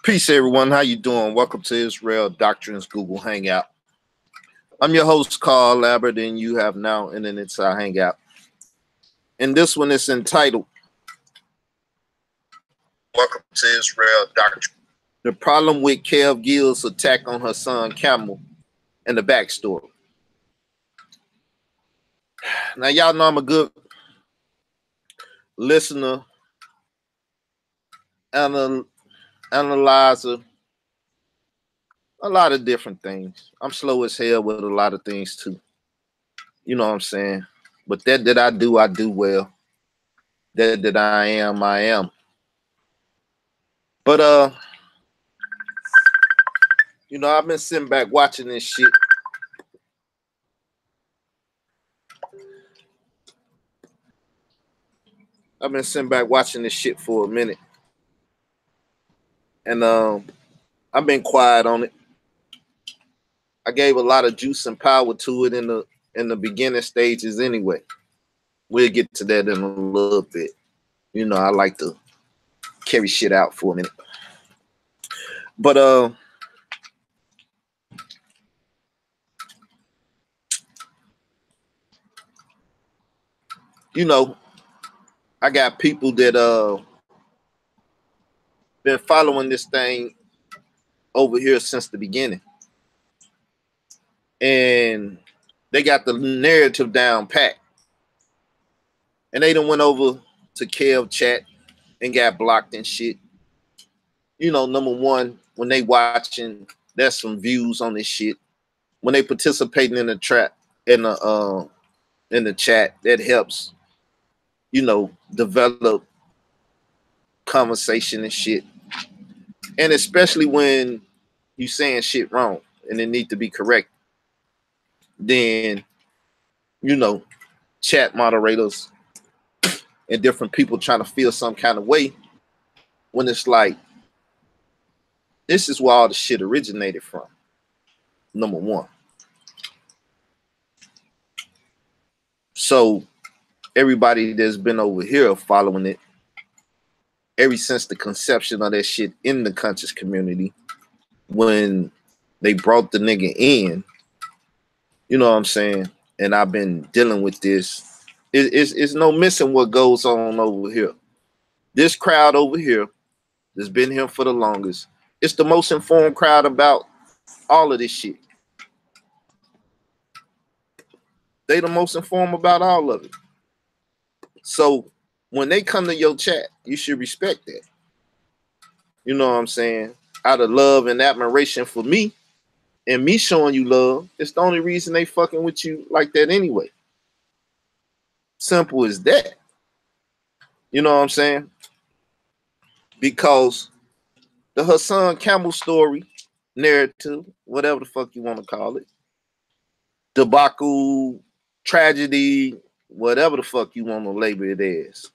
Peace, everyone. How you doing? Welcome to Israel Doctrines Google Hangout. I'm your host, Carl Lambert, and you have now entered into our Hangout. And this one is entitled, Welcome to Israel Doctrine. The problem with Gillz' attack on Hassan Campbell and the backstory. Now, y'all know I'm a good listener, analyzer, a lot of different things. I'm slow as hell with a lot of things too. You know what I'm saying? But that I do well. That I am. But you know, I've been sitting back watching this shit. I've been sitting back watching this shit for a minute. And I've been quiet on it. I gave a lot of juice and power to it in the beginning stages anyway. We'll get to that in a little bit. You know, I like to carry shit out for a minute. But you know, I got people that been following this thing over here since the beginning. And they got the narrative down pat. And they done went over to Kev chat and got blocked and shit. You know, number one, when they watching, there's some views on this shit. When they participating in the chat, in the chat, that helps, you know, develop conversation and shit. And especially when you saying shit wrong and it need to be correct, then, you know, chat moderators and different people trying to feel some kind of way when it's like, this is where all the shit originated from. Number one. So everybody that's been over here following it, ever since the conception of that shit in the conscious community, when they brought the nigga in, you know what I'm saying? And I've been dealing with this. It's no missing what goes on over here. This crowd over here that's been here for the longest, it's the most informed crowd about all of this shit. They the most informed about all of it. So when they come to your chat, you should respect that. You know what I'm saying? Out of love and admiration for me and me showing you love, it's the only reason they fucking with you like that anyway. Simple as that. You know what I'm saying? Because the Hassan Campbell story, narrative, whatever the fuck you want to call it, debacle, tragedy, whatever the fuck you want to label it as,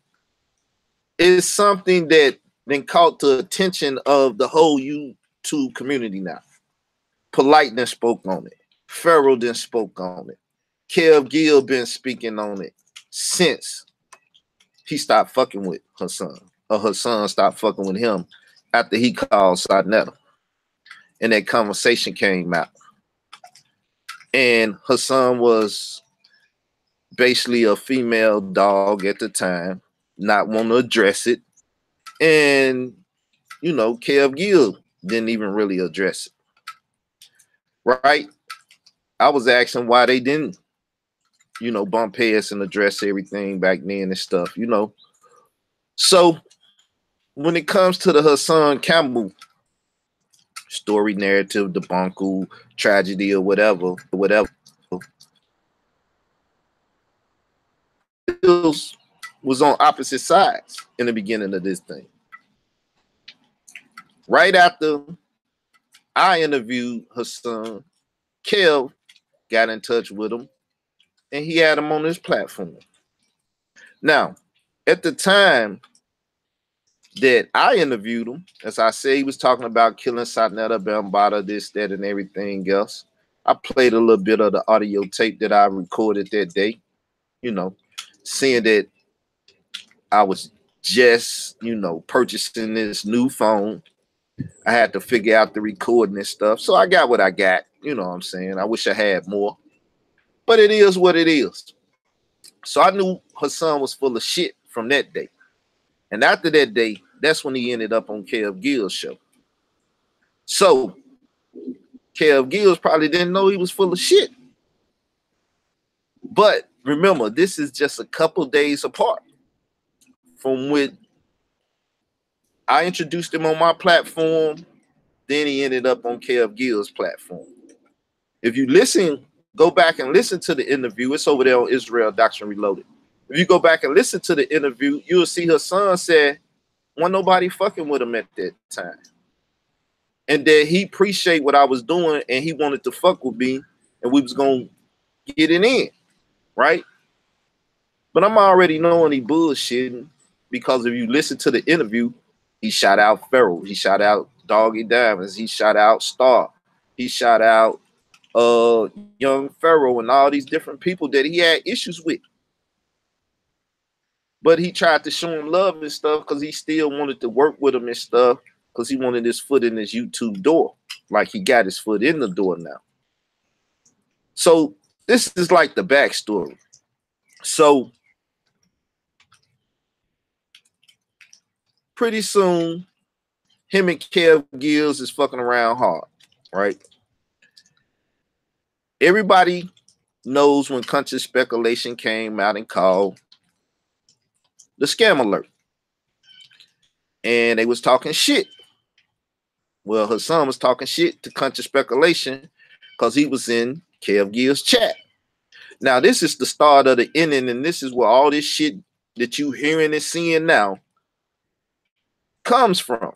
is something that then caught the attention of the whole YouTube community now. Polite then spoke on it. Farrell then spoke on it. Gillz been speaking on it since he stopped fucking with Hassan, or Hassan stopped fucking with him after he called Sadnetta. And that conversation came out. And Hassan was basically a female dog at the time, not want to address it. And, you know, Gillz didn't even really address it. Right? I was asking why they didn't, you know, bump heads and address everything back then and stuff, you know. So when it comes to the Hassan Campbell story, narrative, debacle, tragedy, or whatever, was on opposite sides in the beginning of this thing. Right after I interviewed Hassan, Kev got in touch with him and he had him on his platform. Now, at the time that I interviewed him, as I say, he was talking about killing Satnetta, Bambata, this, that, and everything else. I played a little bit of the audio tape that I recorded that day, you know, seeing that I was just, you know, purchasing this new phone I had to figure out the recording and stuff. So I got what I got. You know what I'm saying? I wish I had more. But it is what it is. So I knew Hassan was full of shit from that day. And after that day, that's when he ended up on Gillz show. So Gillz probably didn't know he was full of shit. But remember, this is just a couple days apart from when I introduced him on my platform. Then he ended up on Gillz platform. If you listen, go back and listen to the interview. It's over there on Israel Doctrine Reloaded. If you go back and listen to the interview, you'll see Hassan said, wasn't nobody fucking with him at that time. And that he appreciated what I was doing and he wanted to fuck with me and we was going to get it in, right? But I'm already knowing he bullshitting because if you listen to the interview, he shot out Pharaoh, he shot out Doggy Diamonds, he shot out Star, he shot out Young Pharaoh and all these different people that he had issues with. But he tried to show him love and stuff because he still wanted to work with him and stuff because he wanted his foot in his YouTube door. Like he got his foot in the door now. So this is like the backstory. So pretty soon, him and Gillz is fucking around hard, right? Everybody knows when Conscious Speculation came out and called the scam alert. And they was talking shit. Well, Hassan was talking shit to Conscious Speculation because he was in Gillz chat. Now, this is the start of the ending, and this is where all this shit that you hearing and seeing now comes from.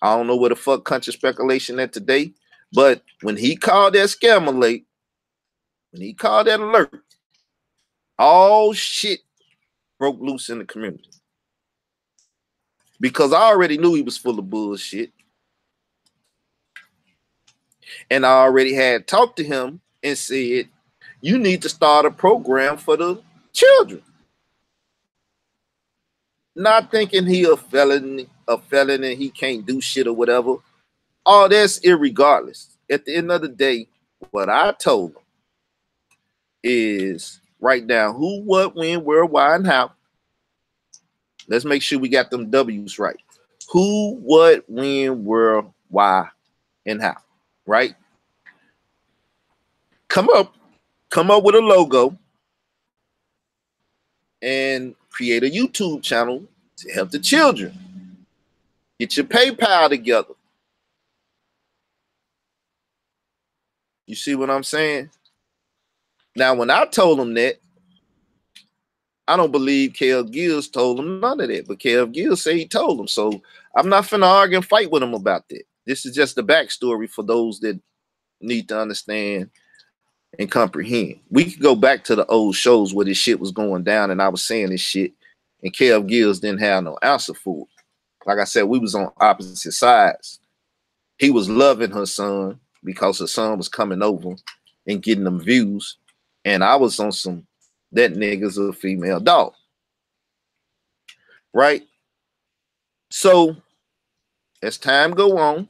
I don't know where the fuck Conscious Speculation at today, but when he called that scam alert, when he called that alert, all shit broke loose in the community. Because I already knew he was full of bullshit. And I already had talked to him and said, you need to start a program for the children. Not thinking he a felon and he can't do shit or whatever. All that's irregardless. At the end of the day, what I told him is write down who, what, when, where, why, and how. Let's make sure we got them W's right. Who, what, when, where, why, and how. Right? Come up with a logo and create a YouTube channel to help the children. Get your PayPal together. You see what I'm saying? Now, when I told him that, I don't believe Gillz told him none of that, but Gillz said he told him. So I'm not finna argue and fight with him about that. This is just the backstory for those that need to understand and comprehend. We could go back to the old shows where this shit was going down and I was saying this shit and Gillz didn't have no answer for it. Like I said, we was on opposite sides. He was loving Hassan because Hassan was coming over and getting them views. And I was on some, that nigga's a female dog. Right? So as time go on,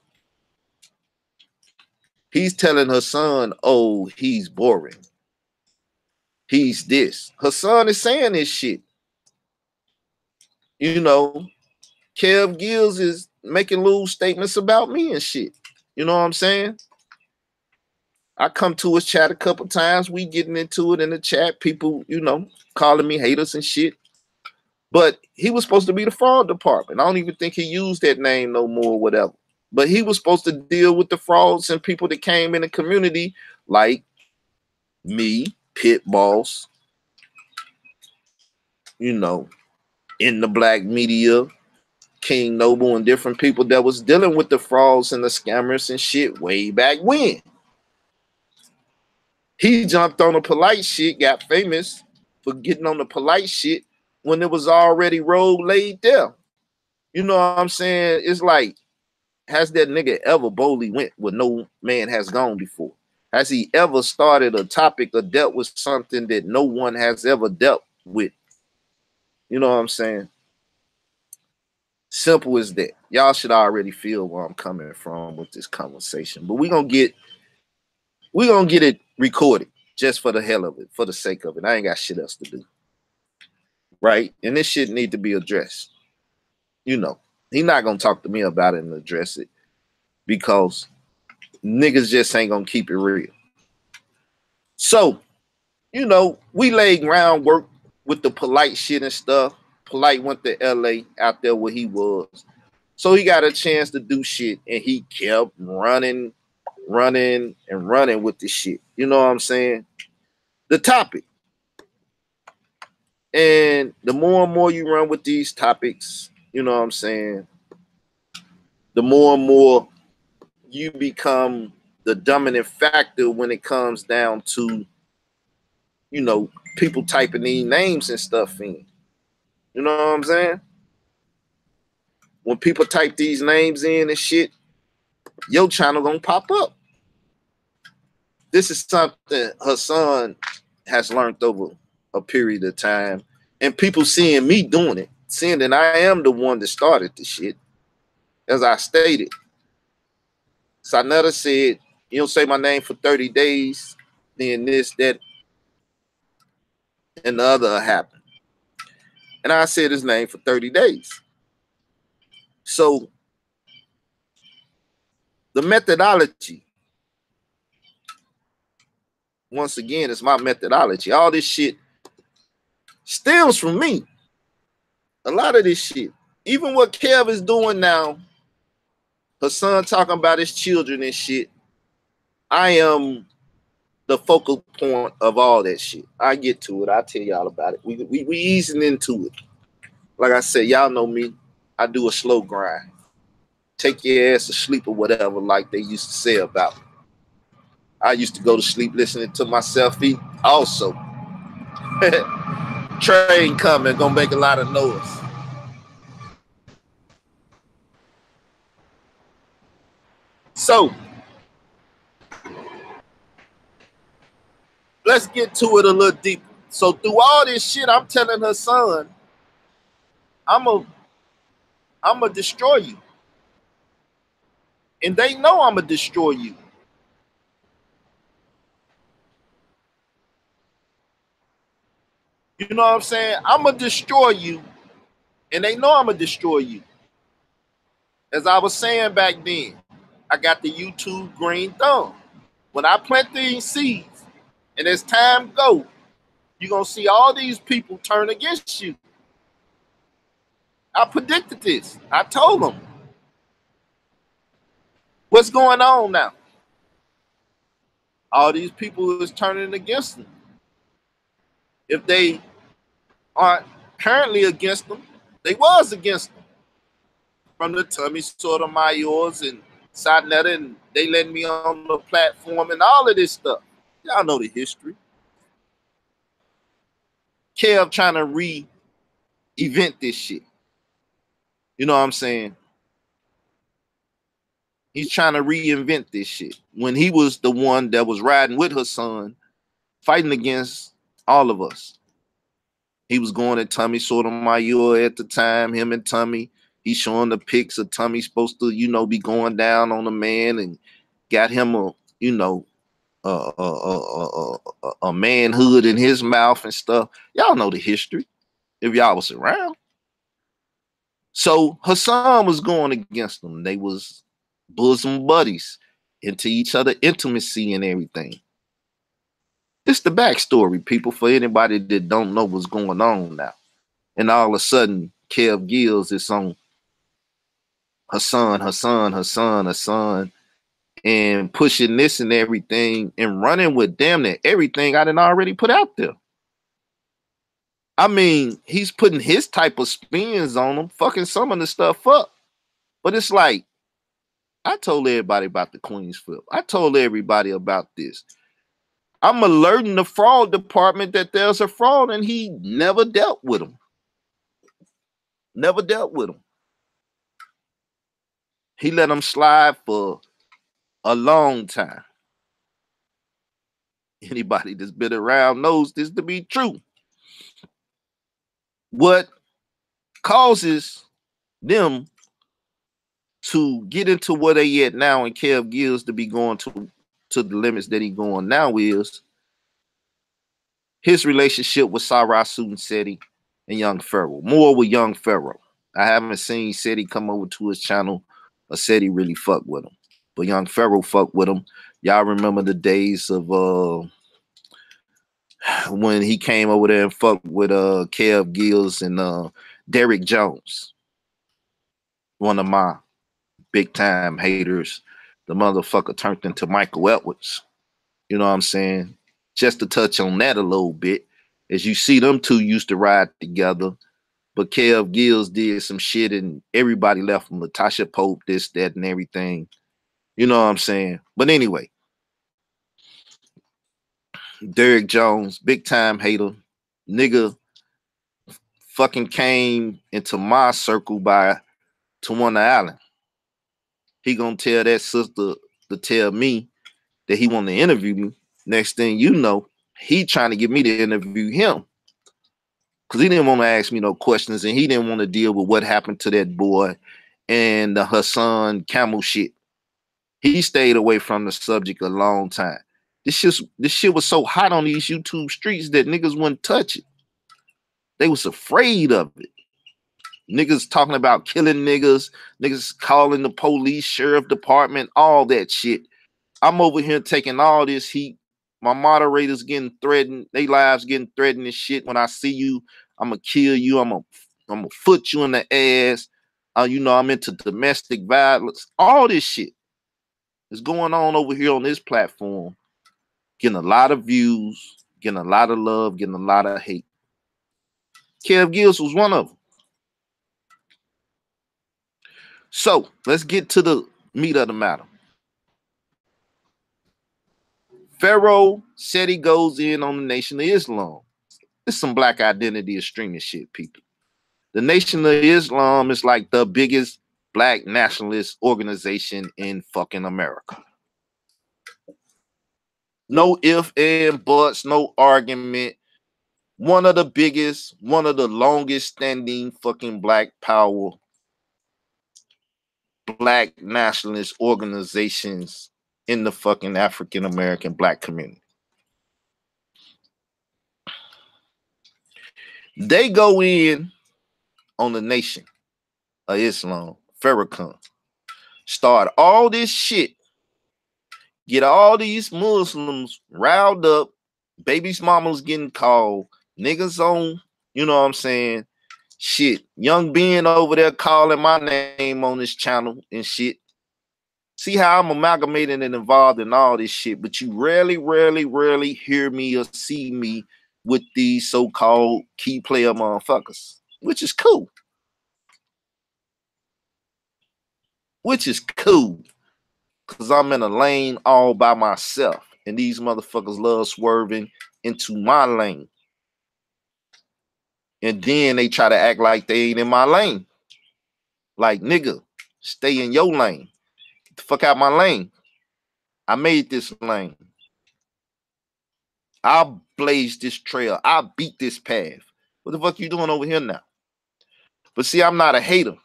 he's telling Hassan, oh, he's boring. He's this. Hassan is saying this shit. You know, Gillz is making little statements about me and shit. You know what I'm saying? I come to his chat a couple times. We getting into it in the chat. People, you know, calling me haters and shit. But he was supposed to be the fraud department. I don't even think he used that name no more or whatever. But he was supposed to deal with the frauds and people that came in the community like me, Pit Boss, you know, in the black media, King Noble, and different people that was dealing with the frauds and the scammers and shit way back when. He jumped on the polite shit, got famous for getting on the polite shit when it was already road laid there. You know what I'm saying? It's like, has that nigga ever boldly went where no man has gone before? Has he ever started a topic or dealt with something that no one has ever dealt with? You know what I'm saying? Simple as that. Y'all should already feel where I'm coming from with this conversation. But we're gonna get it recorded just for the hell of it, for the sake of it. I ain't got shit else to do. Right? And this shit need to be addressed. You know, he not gonna talk to me about it and address it because niggas just ain't gonna keep it real. So, you know, we laid groundwork with the polite shit and stuff. Polite went to LA out there where he was. So he got a chance to do shit and he kept running with this shit. You know what I'm saying? The topic. And the more and more you run with these topics, you know what I'm saying, the more and more you become the dominant factor when it comes down to, you know, people typing these names and stuff in. You know what I'm saying? When people type these names in and shit, your channel gonna pop up. This is something Hassan has learned over a period of time. And people seeing me doing it, seeing that I am the one that started the shit. As I stated, Sanetta said, you don't say my name for 30 days, then this, that, and the other happened. And I said his name for 30 days. So the methodology, once again, is my methodology. All this shit stems from me. A lot of this shit. Even what Kev is doing now, Hassan talking about his children and shit, I am the focal point of all that shit. I get to it. I'll tell y'all about it. We easing into it. Like I said, y'all know me. I do a slow grind. Take your ass to sleep or whatever, like they used to say about me. I used to go to sleep listening to myself eat also. Train coming, gonna make a lot of noise. So, let's get to it a little deeper. So through all this shit, I'm telling her son, I'm a destroy you. And they know I'm a destroy you. You know what I'm saying? I'm a destroy you. And they know I'm a destroy you. As I was saying back then, I got the YouTube green thumb. When I plant these seeds, and as time go, you're going to see all these people turn against you. I predicted this. I told them. What's going on now? All these people is turning against them. If they aren't currently against them, they was against them. From the Tommy Sotomayor's and Sanetta, and they let me on the platform and all of this stuff. Y'all know the history. Kev trying to re-event this shit. You know what I'm saying? He's trying to reinvent this shit. When he was the one that was riding with Hassan, fighting against all of us. He was going at Tommy Sotomayor at the time, him and Tommy. He's showing the pics of Tommy supposed to, you know, be going down on a man and got him a, you know, a manhood in his mouth and stuff. Y'all know the history if y'all was around. So Hassan was going against them. They was bosom buddies into each other, intimacy and everything. This the backstory, people, for anybody that don't know what's going on now. And all of a sudden, Kev Gillz is on Hassan, and pushing this and everything and running with damn near everything I done already put out there. I mean, he's putting his type of spins on them, fucking some of the stuff up. But it's like, I told everybody about the Queen's Flip. I told everybody about this. I'm alerting the fraud department that there's a fraud, and he never dealt with them. Never dealt with them. He let them slide for a long time. Anybody that's been around knows this to be true. What causes them to get into where they at now, and Kev Gillz to be going to the limits that he going now is his relationship with Sarah Seti and Young Pharaoh. More with Young Pharaoh. I haven't seen Seti come over to his channel or Seti really fuck with him. But Young Pharaoh fuck with him. Y'all remember the days of when he came over there and fucked with Kev Gillz and Derrick Jones. One of my big time haters. The motherfucker turned into Michael Edwards. You know what I'm saying? Just to touch on that a little bit, as you see them two used to ride together, but Kev Gillz did some shit and everybody left him. Latasha Pope, this, that, and everything. You know what I'm saying? But anyway, Derrick Jones, big time hater, nigga, fucking came into my circle by Tawana Allen. He gonna tell that sister to tell me that he want to interview me. Next thing you know, he trying to get me to interview him. Because he didn't want to ask me no questions, and he didn't want to deal with what happened to that boy and the Hassan Campbell shit. He stayed away from the subject a long time. This shit was so hot on these YouTube streets that niggas wouldn't touch it. They was afraid of it. Niggas talking about killing niggas, niggas calling the police, sheriff department, all that shit. I'm over here taking all this heat. My moderators getting threatened, they lives getting threatened and shit. When I see you, I'm gonna kill you. I'm gonna foot you in the ass. You know, I'm into domestic violence. All this shit is going on over here on this platform. Getting a lot of views, getting a lot of love, getting a lot of hate. Kev Gillz was one of them. So let's get to the meat of the matter. Pharaoh said he goes in on the Nation of Islam. It's some black identity extremist shit, people. The Nation of Islam is like the biggest black nationalist organization in fucking America. No ifs and buts, no argument. One of the biggest, one of the longest standing fucking black power, black nationalist organizations in the fucking African American black community. They go in on the Nation of Islam, Farrakhan, start all this shit, get all these Muslims riled up, baby's mamas getting called, niggas on, you know what I'm saying, shit, young Ben over there calling my name on this channel and shit. See how I'm amalgamated and involved in all this shit, but you rarely hear me or see me with these so-called key player motherfuckers, which is cool. Which is cool, because I'm in a lane all by myself, and these motherfuckers love swerving into my lane. And then they try to act like they ain't in my lane. Like, nigga, stay in your lane. Get the fuck out my lane. I made this lane. I blazed this trail. I beat this path. What the fuck you doing over here now? But see, I'm not a hater.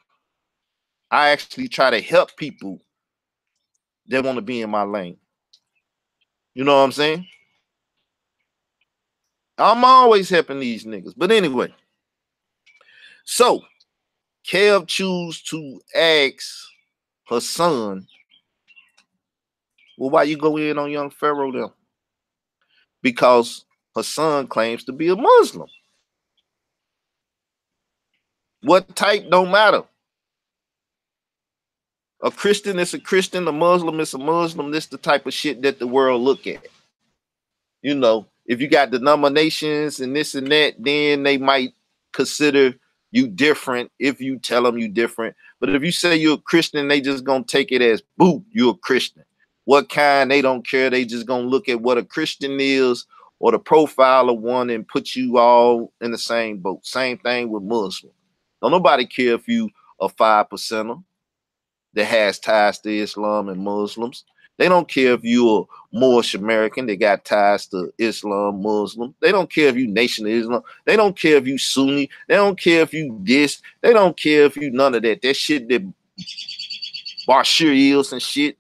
I actually try to help people that want to be in my lane. You know what I'm saying? I'm always helping these niggas. But anyway, so Kev choose to ask Hassan, well, why you go in on young Pharaoh then? Because Hassan claims to be a Muslim. What type don't matter. A Christian is a Christian, a Muslim is a Muslim. This is the type of shit that the world look at. You know, if you got denominations and this and that, then they might consider you different if you tell them you different. But if you say you're a Christian, they just gonna take it as, boo, you're a Christian. What kind, they don't care. They just gonna look at what a Christian is or the profile of one and put you all in the same boat. Same thing with Muslim. Don't nobody care if you a 5%er that has ties to Islam and Muslims. They don't care if you're Moorish American, they got ties to Islam, Muslim. They don't care if you Nation of Islam. They don't care if you Sunni. They don't care if you this. They don't care if you none of that. That shit that Bashir is and shit.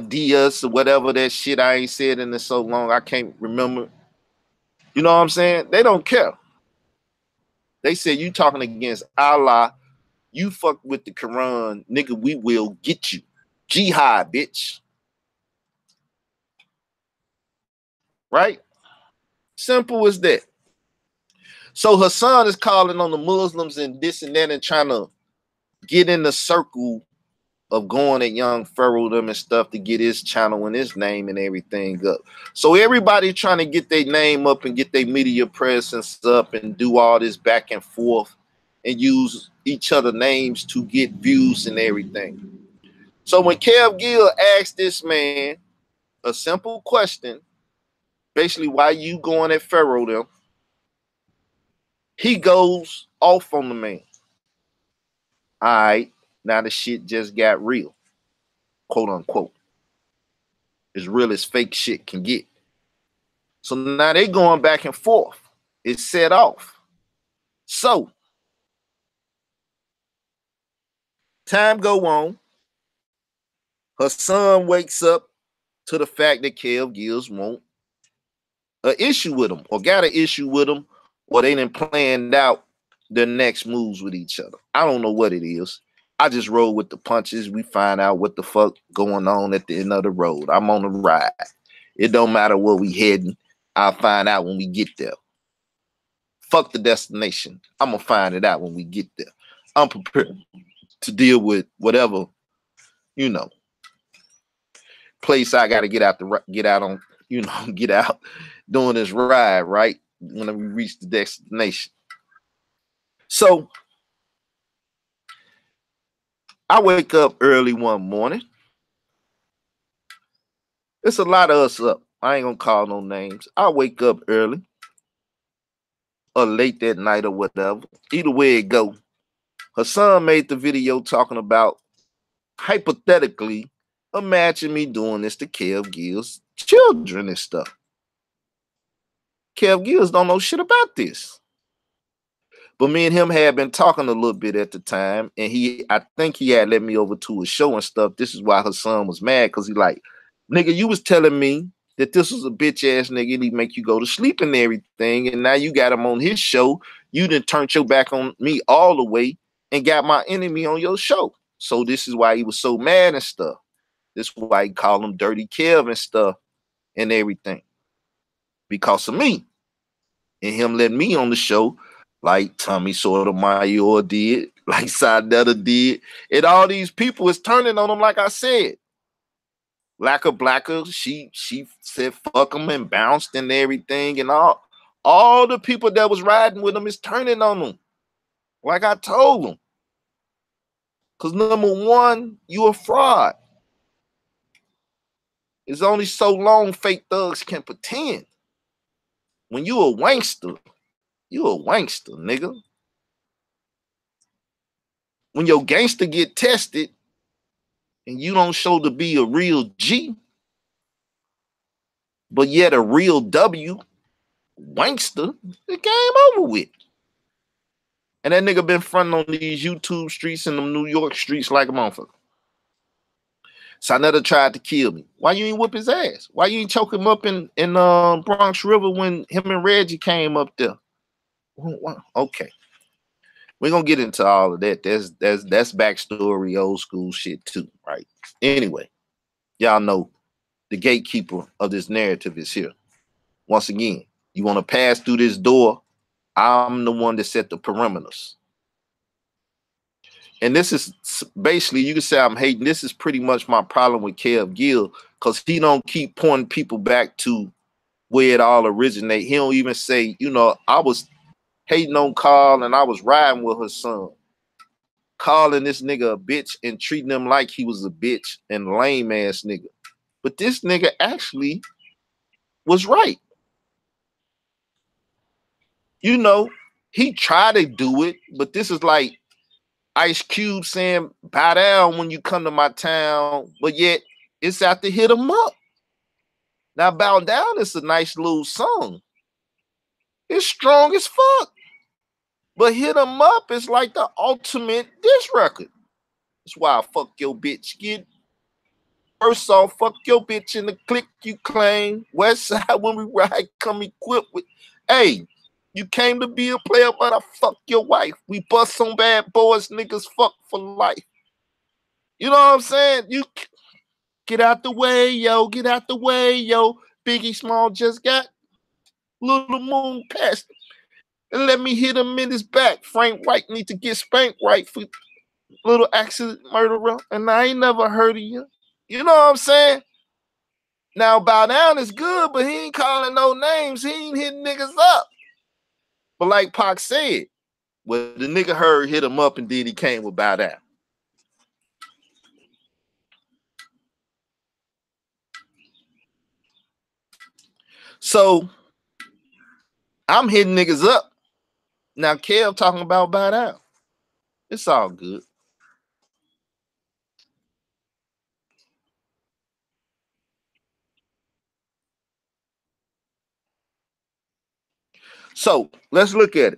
Diaz or whatever that shit I ain't said in it so long I can't remember. You know what I'm saying? They don't care. They said you talking against Allah. You fuck with the Quran, nigga, we will get you. Jihad, bitch. Right? Simple as that. So Hassan is calling on the Muslims and this and that and trying to get in the circle of going at young Pharaoh them and stuff to get his channel and his name and everything up. So everybody trying to get their name up and get their media presence up and do all this back and forth and use each other names to get views and everything. So when Gillz asked this man a simple question, basically why you going at Pharaoh them, he goes off on the man. All right, now the shit just got real, quote unquote. As real as fake shit can get. So now they going back and forth. It's set off. So time go on. Hassan wakes up to the fact that Gillz want an issue with him, or got an issue with him, or they done planned out their next moves with each other. I don't know what it is. I just roll with the punches. We find out what the fuck going on at the end of the road. I'm on the ride. It don't matter where we heading. I'll find out when we get there. Fuck the destination. I'm gonna find it out when we get there. I'm prepared to deal with whatever, you know, place I got to get out on, you know, get out doing this ride, right? When we reach the destination. So I wake up early one morning. It's a lot of us up. I ain't gonna call no names. I wake up early or late that night or whatever. Either way it go. Hassan made the video talking about, hypothetically, imagine me doing this to Gillz children and stuff. Gillz don't know shit about this. But me and him had been talking a little bit at the time, and I think he had let me over to a show and stuff. This is why Hassan was mad, because he like, nigga, you was telling me that this was a bitch ass nigga and he make you go to sleep and everything, and now you got him on his show. You done turned your back on me all the way and got my enemy on your show. So this is why he was so mad and stuff. This is why he called him Dirty Kev and stuff and everything. Because of me. And him letting me on the show, like Tommy Sotomayor did, like Sadetta did. And all these people is turning on him, like I said. Blacker, she said fuck him and bounced and everything. And all the people that was riding with him is turning on him. Like I told him. Because number one, you a fraud. It's only so long fake thugs can pretend. When you a wankster, you a wankster, nigga. When your gangster get tested and you don't show to be a real G, but yet a real W, wankster, the game over with. And that nigga been fronting on these YouTube streets and them New York streets like a motherfucker. Sanetta tried to kill me. Why you ain't whoop his ass? Why you ain't choke him up in Bronx River when him and Reggie came up there? Okay. We're gonna get into all of that. That's backstory, old school shit too, right? Anyway, y'all know the gatekeeper of this narrative is here. Once again, you want to pass through this door, I'm the one that set the perimeters. And this is basically, you can say I'm hating. This is pretty much my problem with Gillz, because he don't keep pointing people back to where it all originated. He don't even say, you know, I was hating on Carl and I was riding with her son. Calling this nigga a bitch and treating him like he was a bitch and lame ass nigga. But this nigga actually was right. You know, he tried to do it, but this is like Ice Cube saying bow down when you come to my town, but yet it's out to hit him up. Now bow down is a nice little song. It's strong as fuck. But hit him up is like the ultimate diss record. That's why I fuck your bitch. Get first off, fuck your bitch in the clique you claim. West side when we ride, come equipped with. Hey, you came to be a player, but I fuck your wife. We bust some bad boys, niggas fuck for life. You know what I'm saying? You get out the way, yo. Get out the way, yo. Biggie Small just got Little Moon past and let me hit him in his back. Frank White need to get spanked right for little accident murderer. And I ain't never heard of you. You know what I'm saying? Now, bow down is good, but he ain't calling no names. He ain't hitting niggas up. But like Pac said, well, the nigga heard hit him up and then he came with bow down. So I'm hitting niggas up. Now Kev talking about bow down. It's all good. So let's look at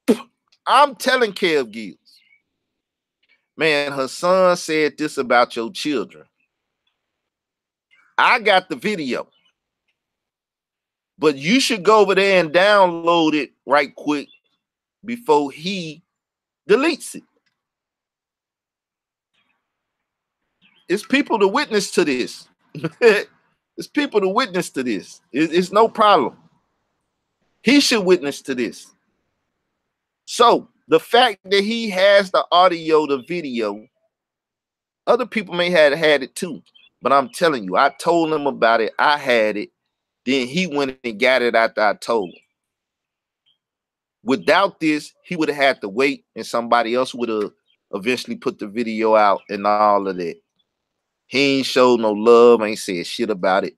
it. I'm telling Kev Gillz, man, Hassan said this about your children. I got the video, but you should go over there and download it right quick before he deletes it. It's people to witness to this. It's people to witness to this. It's no problem. He should witness to this. So the fact that he has the audio, the video, other people may have had it too. But I'm telling you, I told him about it. I had it. Then he went and got it after I told him. Without this, he would have had to wait and somebody else would have eventually put the video out and all of that. He ain't showed no love, ain't said shit about it,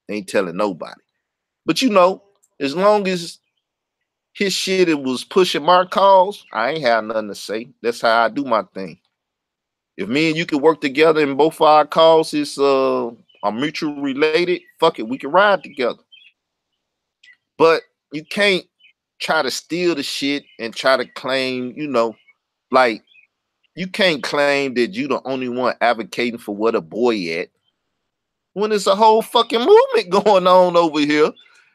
ain't telling nobody. But you know, as long as his shit it was pushing my cause, I ain't have nothing to say. That's how I do my thing. If me and you can work together and both our causes are mutual related, fuck it, we can ride together. But you can't try to steal the shit and try to claim, you know, like you can't claim that you the only one advocating for what a boy at when there's a whole fucking movement going on over here.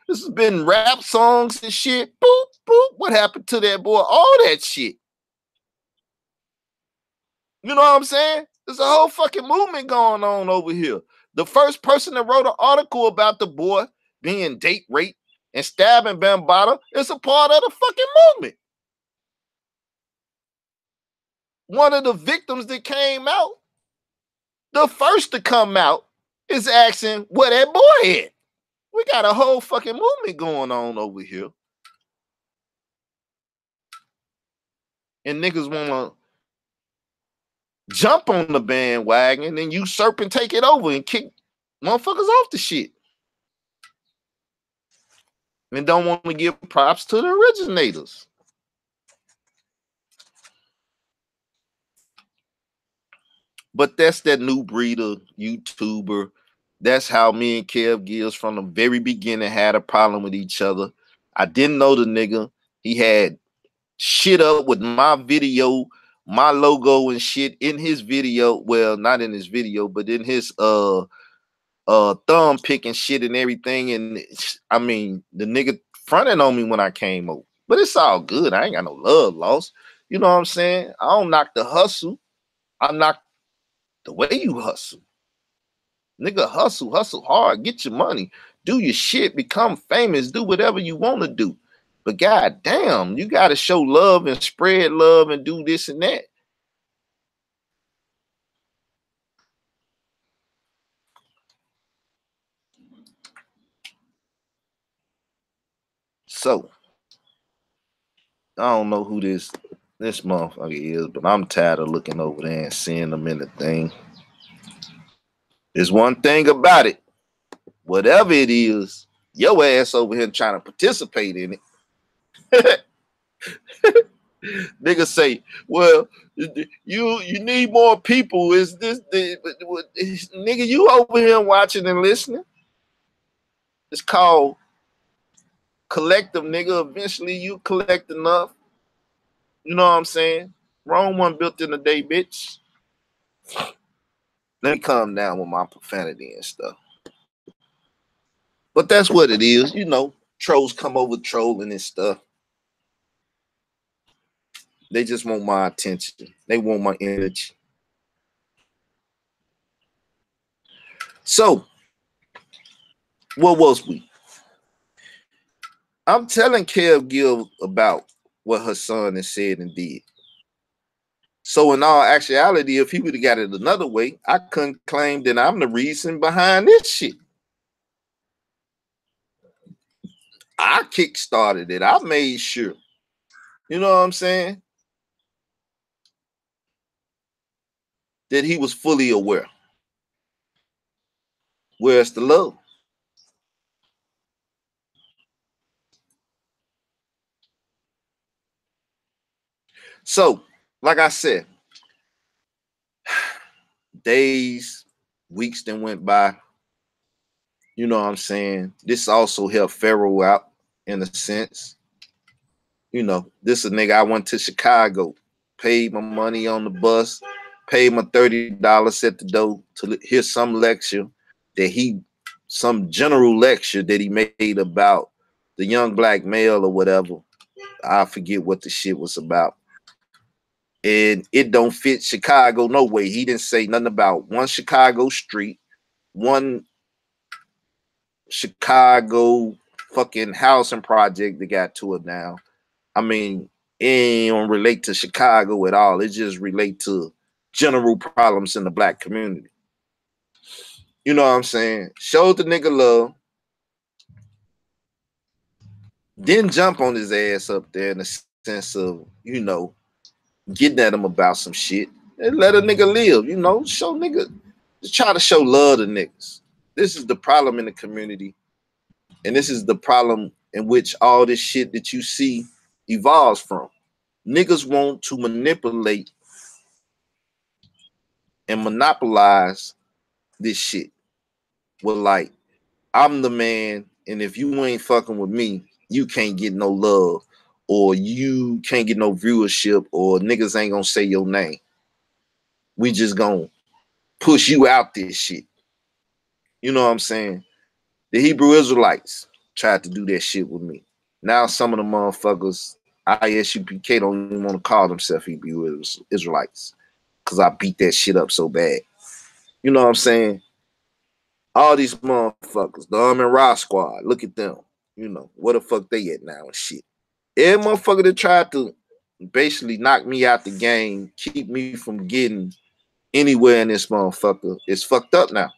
This has been rap songs and shit. Boop, boop. What happened to that boy? All that shit. You know what I'm saying? There's a whole fucking movement going on over here. The first person that wrote an article about the boy being date raped and stabbing Bambaataa is a part of the fucking movement. One of the victims that came out, the first to come out, is asking where that boy at. We got a whole fucking movement going on over here. And niggas want to jump on the bandwagon and usurp and take it over and kick motherfuckers off the shit. And don't want to give props to the originators. But that's that new breed of YouTuber. That's how me and Kev Gillz from the very beginning had a problem with each other. I didn't know the nigga. He had shit up with my video, my logo and shit in his video. Well, not in his video, but in his thumb picking shit and everything. And I mean, the nigga fronted on me when I came over. But it's all good. I ain't got no love lost. You know what I'm saying? I don't knock the hustle. I knock the way you hustle. Nigga, hustle hard, get your money, do your shit, become famous, do whatever you want to do. But goddamn, you got to show love and spread love and do this and that. So, I don't know who this motherfucker is, but I'm tired of looking over there and seeing them in the thing. There's one thing about it. Whatever it is, your ass over here trying to participate in it. Niggas say, well, you need more people. Is this the nigga? You over here watching and listening? It's called collective, nigga. Eventually, you collect enough. You know what I'm saying? Rome wasn't built in a day, bitch. Let me calm down with my profanity and stuff. But that's what it is. You know, trolls come over trolling and stuff. They just want my attention. They want my energy. So, what was we? I'm telling Gillz about what Hassan has said and did. So in all actuality, if he would have got it another way, I couldn't claim that I'm the reason behind this shit. I kickstarted it. I made sure. You know what I'm saying? That he was fully aware. Where's the love? So, like I said, days, weeks then went by. You know what I'm saying? This also helped Pharaoh out in a sense. You know, this is a nigga I went to Chicago, paid my money on the bus, paid my $30 at the door to hear some lecture some general lecture that he made about the young black male or whatever. I forget what the shit was about. And it don't fit Chicago no way. He didn't say nothing about one Chicago street, one Chicago fucking housing project that got to it now. I mean, it ain't don't relate to Chicago at all. It just relate to general problems in the black community. You know what I'm saying? Showed the nigga love. Didn't jump on his ass up there in the sense of, you know, getting at him about some shit. And let a nigga live, you know, show nigga. Just try to show love to niggas. This is the problem in the community. And this is the problem in which all this shit that you see evolves from. Niggas want to manipulate and monopolize this shit. Well, like, I'm the man, and if you ain't fucking with me, you can't get no love, or you can't get no viewership, or niggas ain't gonna say your name. We just gonna push you out this shit. You know what I'm saying? The Hebrew Israelites tried to do that shit with me. Now some of the motherfuckers, ISUPK, don't even want to call themselves Hebrew Israelites because I beat that shit up so bad. You know what I'm saying? All these motherfuckers, the and Raw squad, look at them. You know, where the fuck they at now and shit. Every motherfucker that tried to basically knock me out the game, keep me from getting anywhere in this motherfucker, is fucked up now.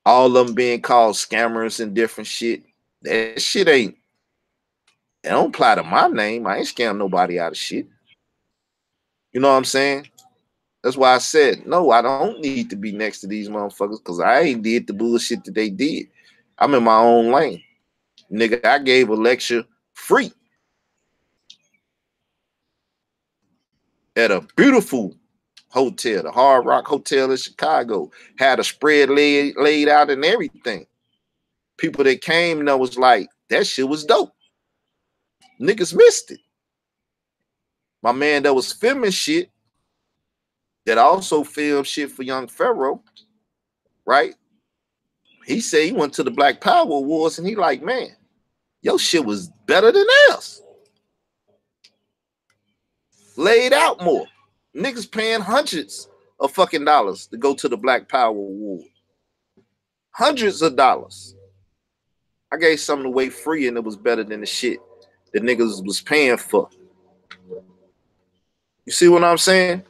All of them being called scammers and different shit. That shit ain't, it don't apply to my name. I ain't scam nobody out of shit. You know what I'm saying? That's why I said, no, I don't need to be next to these motherfuckers because I ain't did the bullshit that they did. I'm in my own lane. Nigga, I gave a lecture free at a beautiful hotel, the Hard Rock Hotel in Chicago. Had a spread laid out and everything. People that came and was like, that shit was dope. Niggas missed it. My man that was filming shit, that also filmed shit for Young Pharaoh, right? He said he went to the Black Power Awards and he like, man, your shit was better than us. Laid out more. Niggas paying hundreds of fucking dollars to go to the Black Power Award. Hundreds of dollars. I gave something away free and it was better than the shit that niggas was paying for. You see what I'm saying?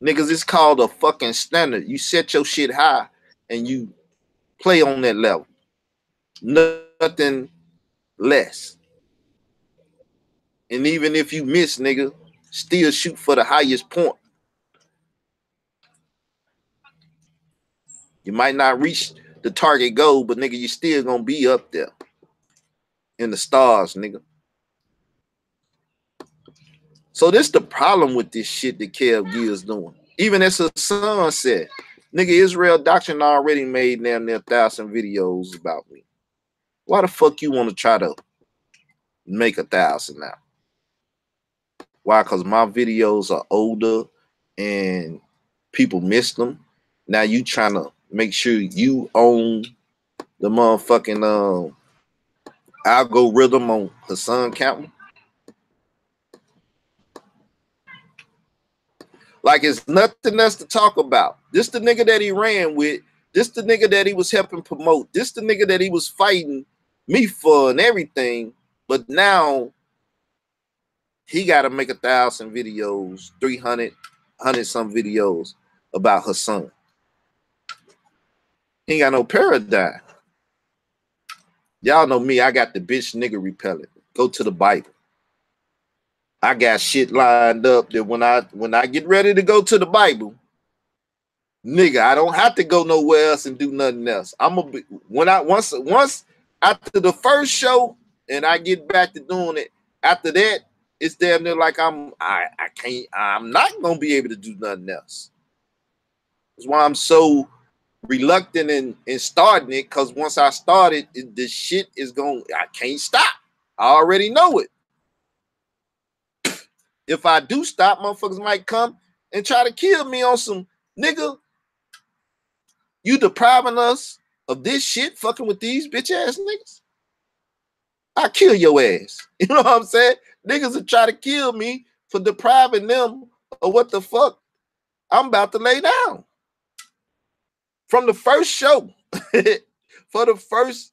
Niggas, it's called a fucking standard. You set your shit high and you play on that level. Nothing less. And even if you miss, nigga, still shoot for the highest point. You might not reach the target goal, but nigga, you still gonna be up there. in the stars, nigga. So this the problem with this shit that Gillz doing. Even as Hassan said, nigga, Israel Doctrine already made damn near 1,000 videos about me. Why the fuck you want to try to make 1,000 now? Why? Because my videos are older and people missed them. Now you trying to make sure you own the motherfucking algorithm on Hassan Campbell. Like it's nothing else to talk about. This the nigga that he ran with. This the nigga that he was helping promote. This the nigga that he was fighting me for and everything. But now he got to make 1,000 videos, 300, 100 some videos about Hassan. He ain't got no paradigm. Y'all know me. I got the bitch nigga repellent. Go to the Bible. I got shit lined up that when I get ready to go to the Bible, nigga, I don't have to go nowhere else and do nothing else. I'm gonna be once after the first show and I get back to doing it. After that, it's damn near like I'm not gonna be able to do nothing else. That's why I'm so reluctant in starting it, because once I started, the shit is going. I can't stop. I already know it. If I do stop, motherfuckers might come and try to kill me on some nigga. You depriving us of this shit, fucking with these bitch ass niggas. I kill your ass. You know what I'm saying? Niggas will try to kill me for depriving them of what the fuck I'm about to lay down. From the first show, for the first,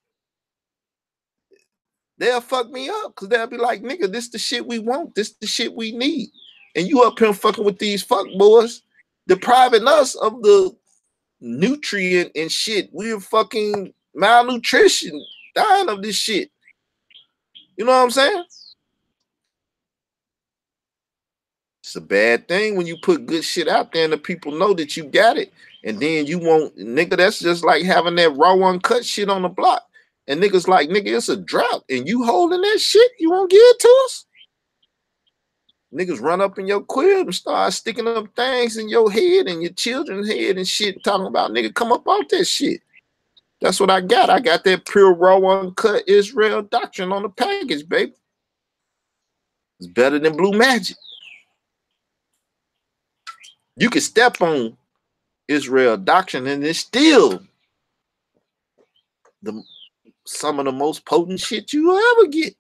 they'll fuck me up because they'll be like, nigga, this the shit we want. This the shit we need. And you up here fucking with these fuck boys, depriving us of the nutrient and shit. We're fucking malnutrition, dying of this shit. You know what I'm saying? It's a bad thing when you put good shit out there and the people know that you got it. And then you won't, nigga, that's just like having that raw uncut shit on the block. And niggas like, nigga, it's a drought. And you holding that shit, you won't give it to us? Niggas run up in your crib and start sticking up things in your head and your children's head and shit, talking about, nigga, come up out that shit. That's what I got. I got that pure raw uncut Israel Doctrine on the package, baby. It's better than Blue Magic. You can step on Israel Doctrine and it's still some of the most potent shit you will ever get.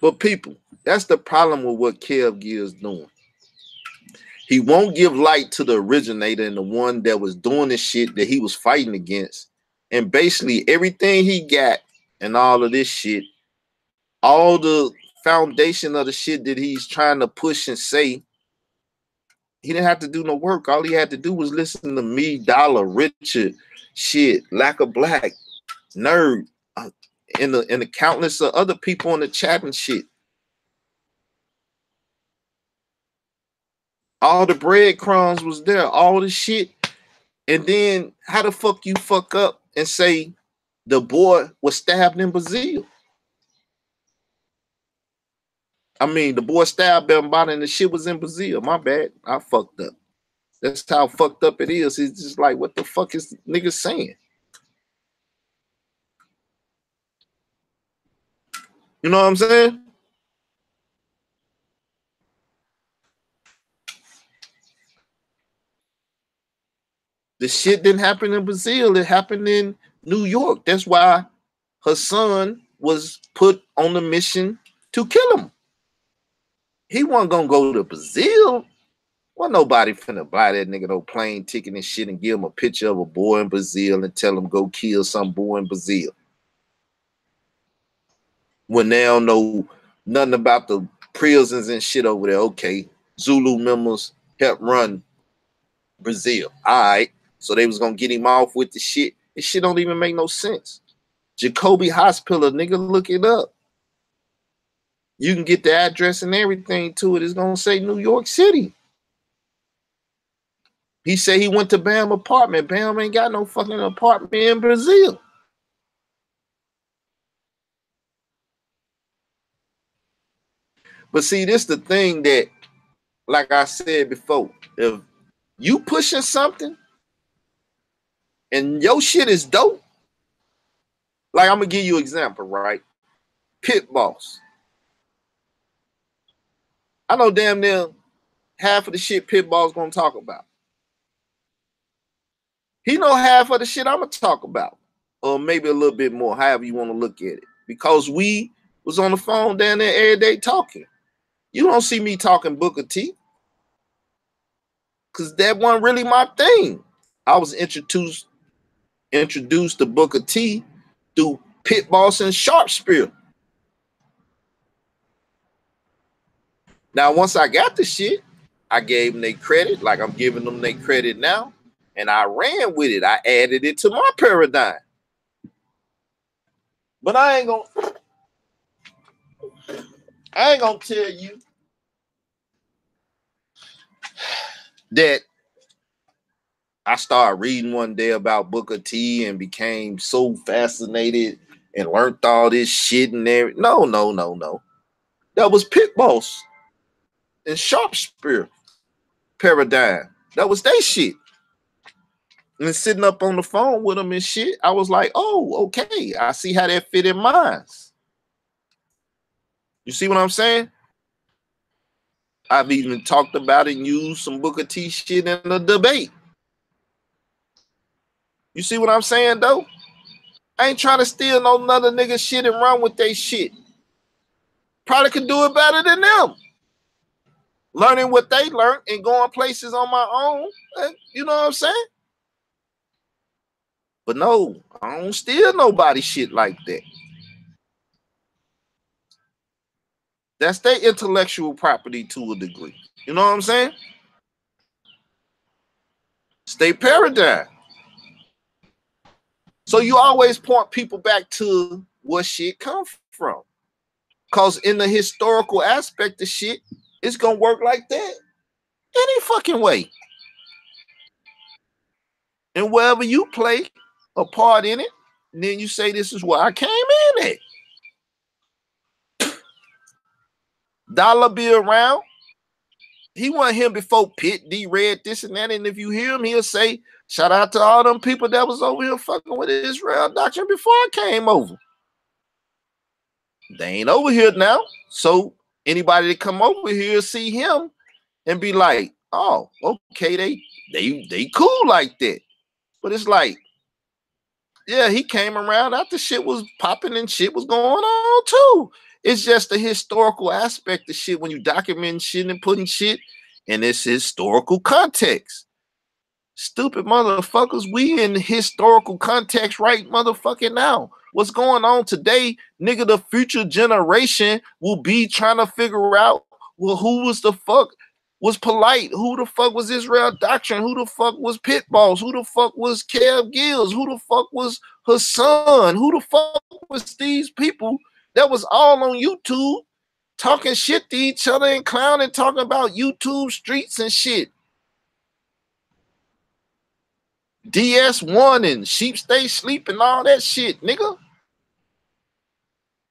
But people, that's the problem with what Gillz is doing. He won't give light to the originator and the one that was doing the shit that he was fighting against. And basically everything he got and all of this shit, all the foundation of the shit that he's trying to push and say, he didn't have to do no work. All he had to do was listen to me, Dollar, Richard, shit, Lack of Black, Nerd, and the countless of other people in the chat and shit. All the breadcrumbs was there, all the shit. And then how the fuck you fuck up and say the boy was stabbed in Brazil? I mean, the boy stabbed everybody and the shit was in Brazil. My bad. I fucked up. That's how fucked up it is. It's just like, what the fuck is niggas saying? You know what I'm saying? The shit didn't happen in Brazil. It happened in New York. That's why Hassan was put on the mission to kill him. He wasn't gonna go to Brazil. Well, nobody finna buy that nigga no plane ticket and shit and give him a picture of a boy in Brazil and tell him go kill some boy in Brazil. When they don't know nothing about the prisons and shit over there. Okay, Zulu members helped run Brazil. All right, so they was gonna get him off with the shit. This shit don't even make no sense. Jacoby Hospital, nigga, look it up. You can get the address and everything to it. It's gonna say New York City. He said he went to Bam apartment. Bam ain't got no fucking apartment in Brazil. But see, this the thing that, like I said before, if you pushing something and your shit is dope, like I'm gonna give you an example, right? Pit Boss. I know damn near half of the shit Pit Boss gonna talk about. He know half of the shit I'm gonna talk about, or maybe a little bit more, however you want to look at it. Because we was on the phone down there every day talking. You don't see me talking Booker T, because that wasn't really my thing. I was introduced to Booker T through Pit Boss and Sharp Spear. Now, once I got the shit, I gave them their credit, like I'm giving them their credit now, and I ran with it. I added it to my paradigm. But I ain't gonna tell you that I started reading one day about Booker T and became so fascinated and learned all this shit and everything. No. That was Pit Boss and Sharp Spear paradigm. That was their shit. And sitting up on the phone with them and shit, I was like, oh, okay. I see how that fit in mine. You see what I'm saying? I've even talked about it and used some Booker T shit in the debate. You see what I'm saying, though? I ain't trying to steal no other nigga shit and run with they shit. Probably could do it better than them. Learning what they learned and going places on my own. You know what I'm saying? But no, I don't steal nobody shit like that. That's their intellectual property to a degree. You know what I'm saying? Stay paradigm. So you always point people back to where shit come from. Because in the historical aspect of shit, it's going to work like that any fucking way. And wherever you play a part in it, and then you say, this is where I came in at. Dollar be around. He wasn't here before Pitt, D-Red, this and that. And if you hear him, he'll say, shout out to all them people that was over here fucking with Israel doctrine before I came over. They ain't over here now. So anybody that come over here see him and be like, oh, okay, they cool like that. But it's like, yeah, he came around after shit was popping and shit was going on too. It's just the historical aspect of shit when you document shit and putting shit in its historical context. Stupid motherfuckers, we in historical context right motherfucking now. What's going on today, nigga, the future generation will be trying to figure out, well, who was the fuck was polite? Who the fuck was Israel Doctrine? Who the fuck was Pit Boss? Who the fuck was Gillz? Who the fuck was Hassan? Who the fuck was these people that was all on YouTube talking shit to each other and clowning, talking about YouTube streets and shit? DS1 and Sheep Stay Sleep and all that shit, nigga.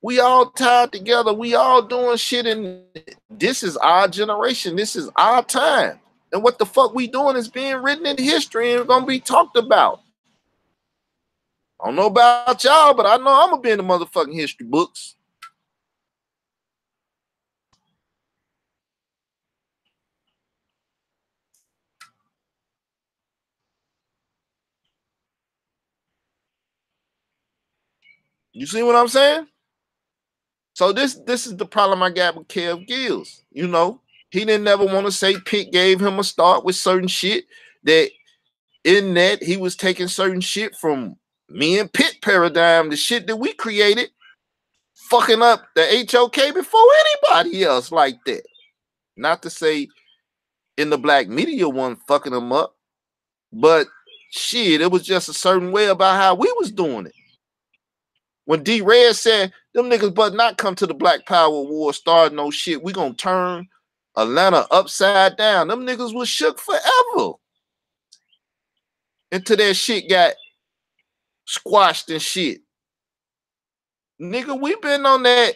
We all tied together. We all doing shit, and this is our generation. This is our time. And what the fuck we doing is being written in history and gonna be talked about. I don't know about y'all, but I know I'm gonna be in the motherfucking history books. You see what I'm saying? So this is the problem I got with Gillz. You know, he didn't never want to say Pitt gave him a start with certain shit, that in that he was taking certain shit from me and Pitt paradigm, the shit that we created, fucking up the HOK before anybody else like that. Not to say in the black media one fucking them up, but shit, it was just a certain way about how we was doing it. When D-Red said, them niggas but not come to the Black Power War, start no shit, we gonna turn Atlanta upside down. Them niggas was shook forever. until that shit got squashed and shit. Nigga, we been on that.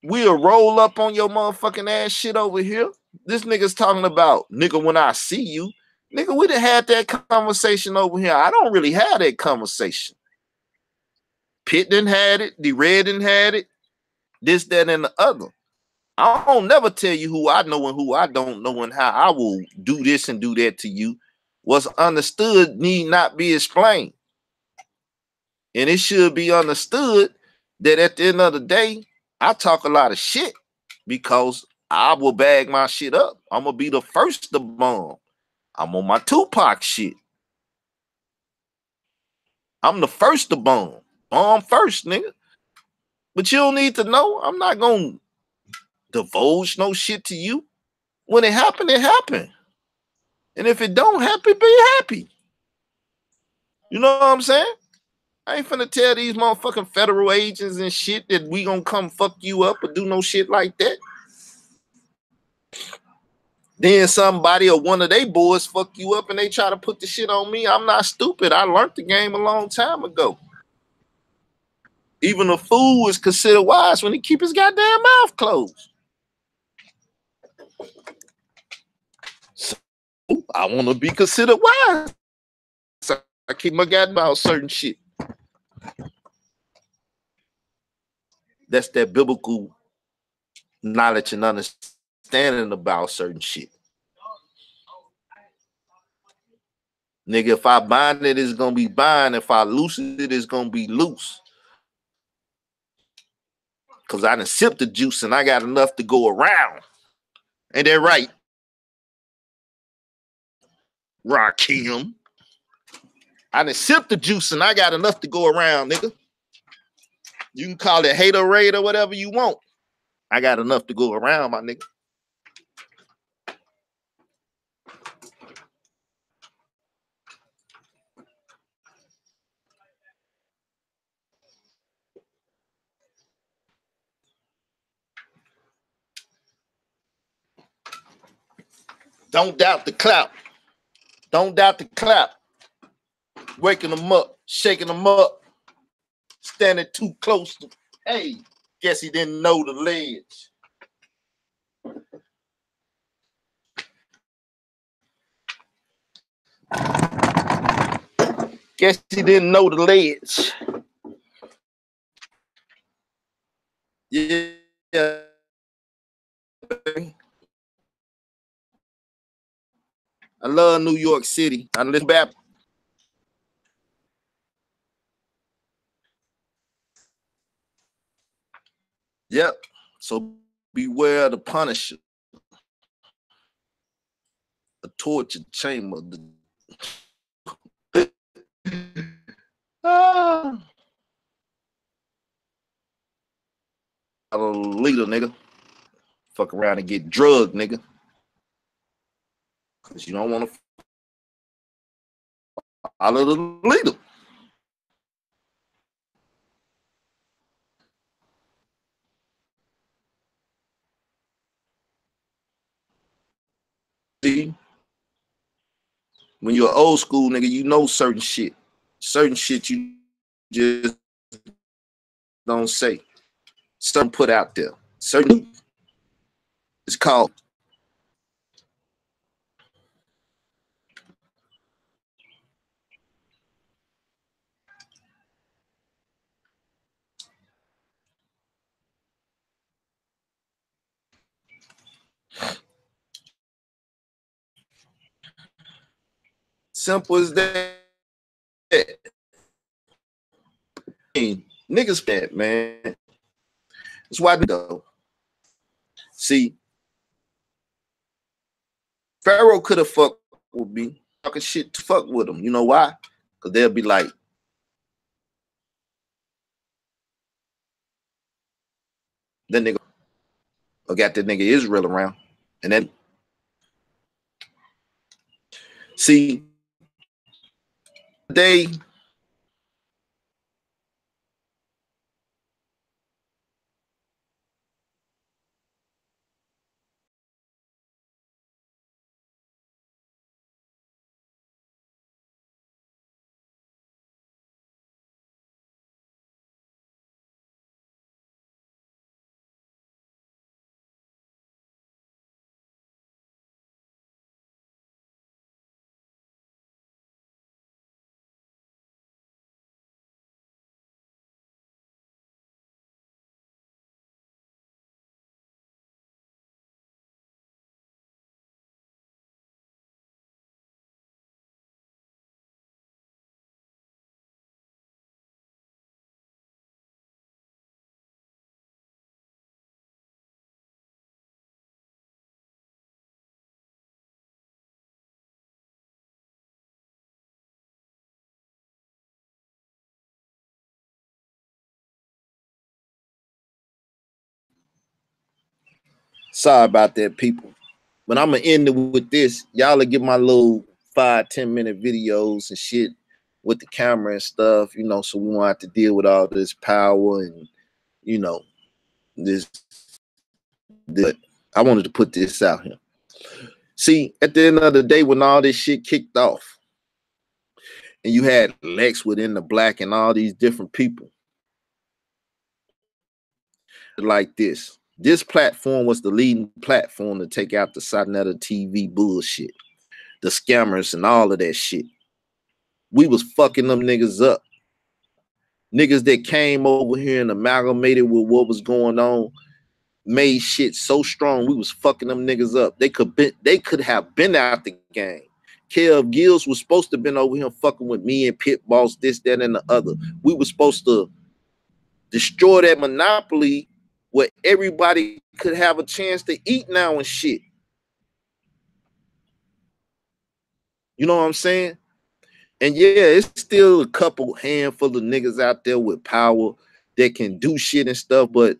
We'll roll up on your motherfucking ass shit over here. This nigga's talking about, nigga, when I see you. Nigga, we done had that conversation over here. I don't really have that conversation. Pitt done had it. The Red done had it. This, that, and the other. I don't never tell you who I know and who I don't know and how I will do this and do that to you. What's understood need not be explained. And it should be understood that at the end of the day, I talk a lot of shit because I will bag my shit up. I'm going to be the first to bomb. I'm on my Tupac shit. I'm the first to bomb. Bomb first, nigga. But you don't need to know. I'm not going to divulge no shit to you. When it happened, it happened. And if it don't happen, be happy. You know what I'm saying? I ain't finna tell these motherfucking federal agents and shit that we gonna come fuck you up or do no shit like that. Then somebody or one of they boys fuck you up and they try to put the shit on me. I'm not stupid. I learned the game a long time ago. Even a fool is considered wise when he keep his goddamn mouth closed. So I want to be considered wise. So I keep my goddamn mouth certain shit. That's that biblical knowledge and understanding about certain shit. Nigga, if I bind it, it's gonna be bind. If I loose it, it's gonna be loose. Cause I done sipped the juice and I got enough to go around. Ain't that right? Rakim. I done sipped the juice and I got enough to go around, nigga. You can call it haterade or whatever you want. I got enough to go around, my nigga. Don't doubt the clap. Don't doubt the clap. Waking them up, shaking them up, standing too close to, hey, guess he didn't know the ledge. Guess he didn't know the ledge. Yeah. I love New York City. I live back. Yep. So beware the Punisher. A torture chamber. A leader, nigga. Fuck around and get drugged, nigga. Cause you don't want to follow the leader. See, when you're old school, nigga, you know certain shit. Certain shit you just don't say. Certain put out there. Certain it's called. Simple as that. Niggas bad, man. That's why they go. See, Pharaoh could have fucked with me. Talking shit to fuck with him. You know why? Because they'll be like, that nigga or got that nigga Israel around. And then see, they Sorry about that, people. But I'm gonna end it with this. Y'all will get my little 5-10 minute videos and shit with the camera and stuff, you know, so we won't have to deal with all this power and, you know, this. I wanted to put this out here. See, at the end of the day, when all this shit kicked off, and you had Lex within the Black and all these different people like this. This platform was the leading platform to take out the Sonetta TV bullshit, the scammers and all of that shit. We was fucking them niggas up. Niggas that came over here and amalgamated with what was going on, made shit so strong, we was fucking them niggas up. They could have been out the game. Gillz was supposed to have been over here fucking with me and Pit Boss, this, that, and the other. We were supposed to destroy that monopoly where everybody could have a chance to eat now and shit. You know what I'm saying? And yeah, it's still a couple handful of niggas out there with power that can do shit and stuff, but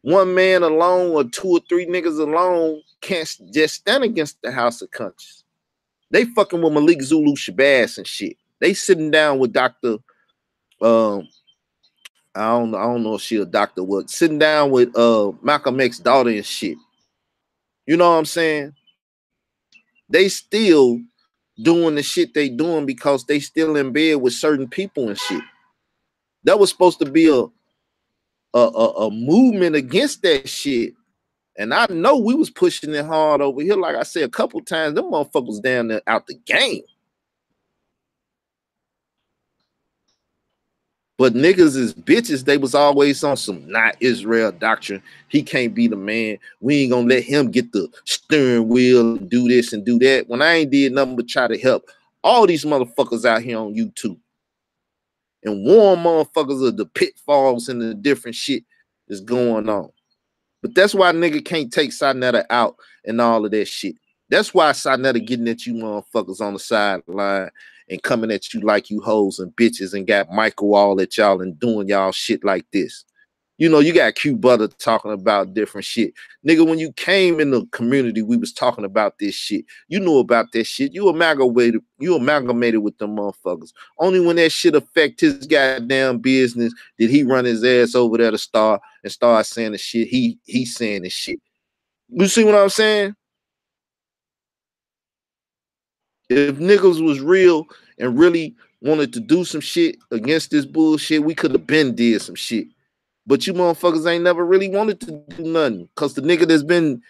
one man alone or 2 or 3 niggas alone can't just stand against the House of Conscience. They fucking with Malik Zulu Shabazz and shit. They sitting down with Dr. I don't know if she a doctor, what, sitting down with Malcolm X's daughter and shit. You know what I'm saying? They still doing the shit they doing because they still in bed with certain people and shit. That was supposed to be a movement against that shit. And I know we was pushing it hard over here. Like I said a couple times, them motherfuckers down there out the game. But niggas is bitches. They was always on some not Israel doctrine. He can't be the man. We ain't gonna let him get the steering wheel and do this and do that. When I ain't did nothing but try to help all these motherfuckers out here on YouTube and warn motherfuckers of the pitfalls and the different shit that's going on. But that's why nigga can't take Sonetta out and all of that shit. That's why Sonetta getting at you motherfuckers on the sideline and coming at you like you hoes and bitches and got Michael all at y'all and doing y'all shit like this. You know, you got Q Butter talking about different shit. Nigga, when you came in the community, we was talking about this shit. You knew about that shit. You amalgamated with them motherfuckers. Only when that shit affect his goddamn business did he run his ass over there to Star and start saying the shit he saying the shit. You see what I'm saying? If niggas was real and really wanted to do some shit against this bullshit, we could have been did some shit. But you motherfuckers ain't never really wanted to do nothing. Cause the nigga that's been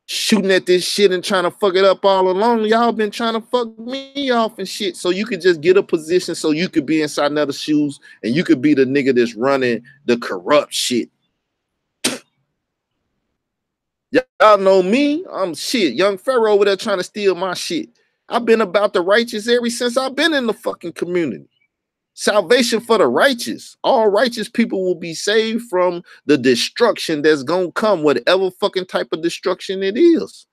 shooting at this shit and trying to fuck it up all along, y'all been trying to fuck me off and shit. So you could just get a position so you could be inside another shoes and you could be the nigga that's running the corrupt shit. Y'all know me. I'm shit. Young Pharaoh over there trying to steal my shit. I've been about the righteous ever since I've been in the fucking community. Salvation for the righteous. All righteous people will be saved from the destruction that's gonna come, whatever fucking type of destruction it is.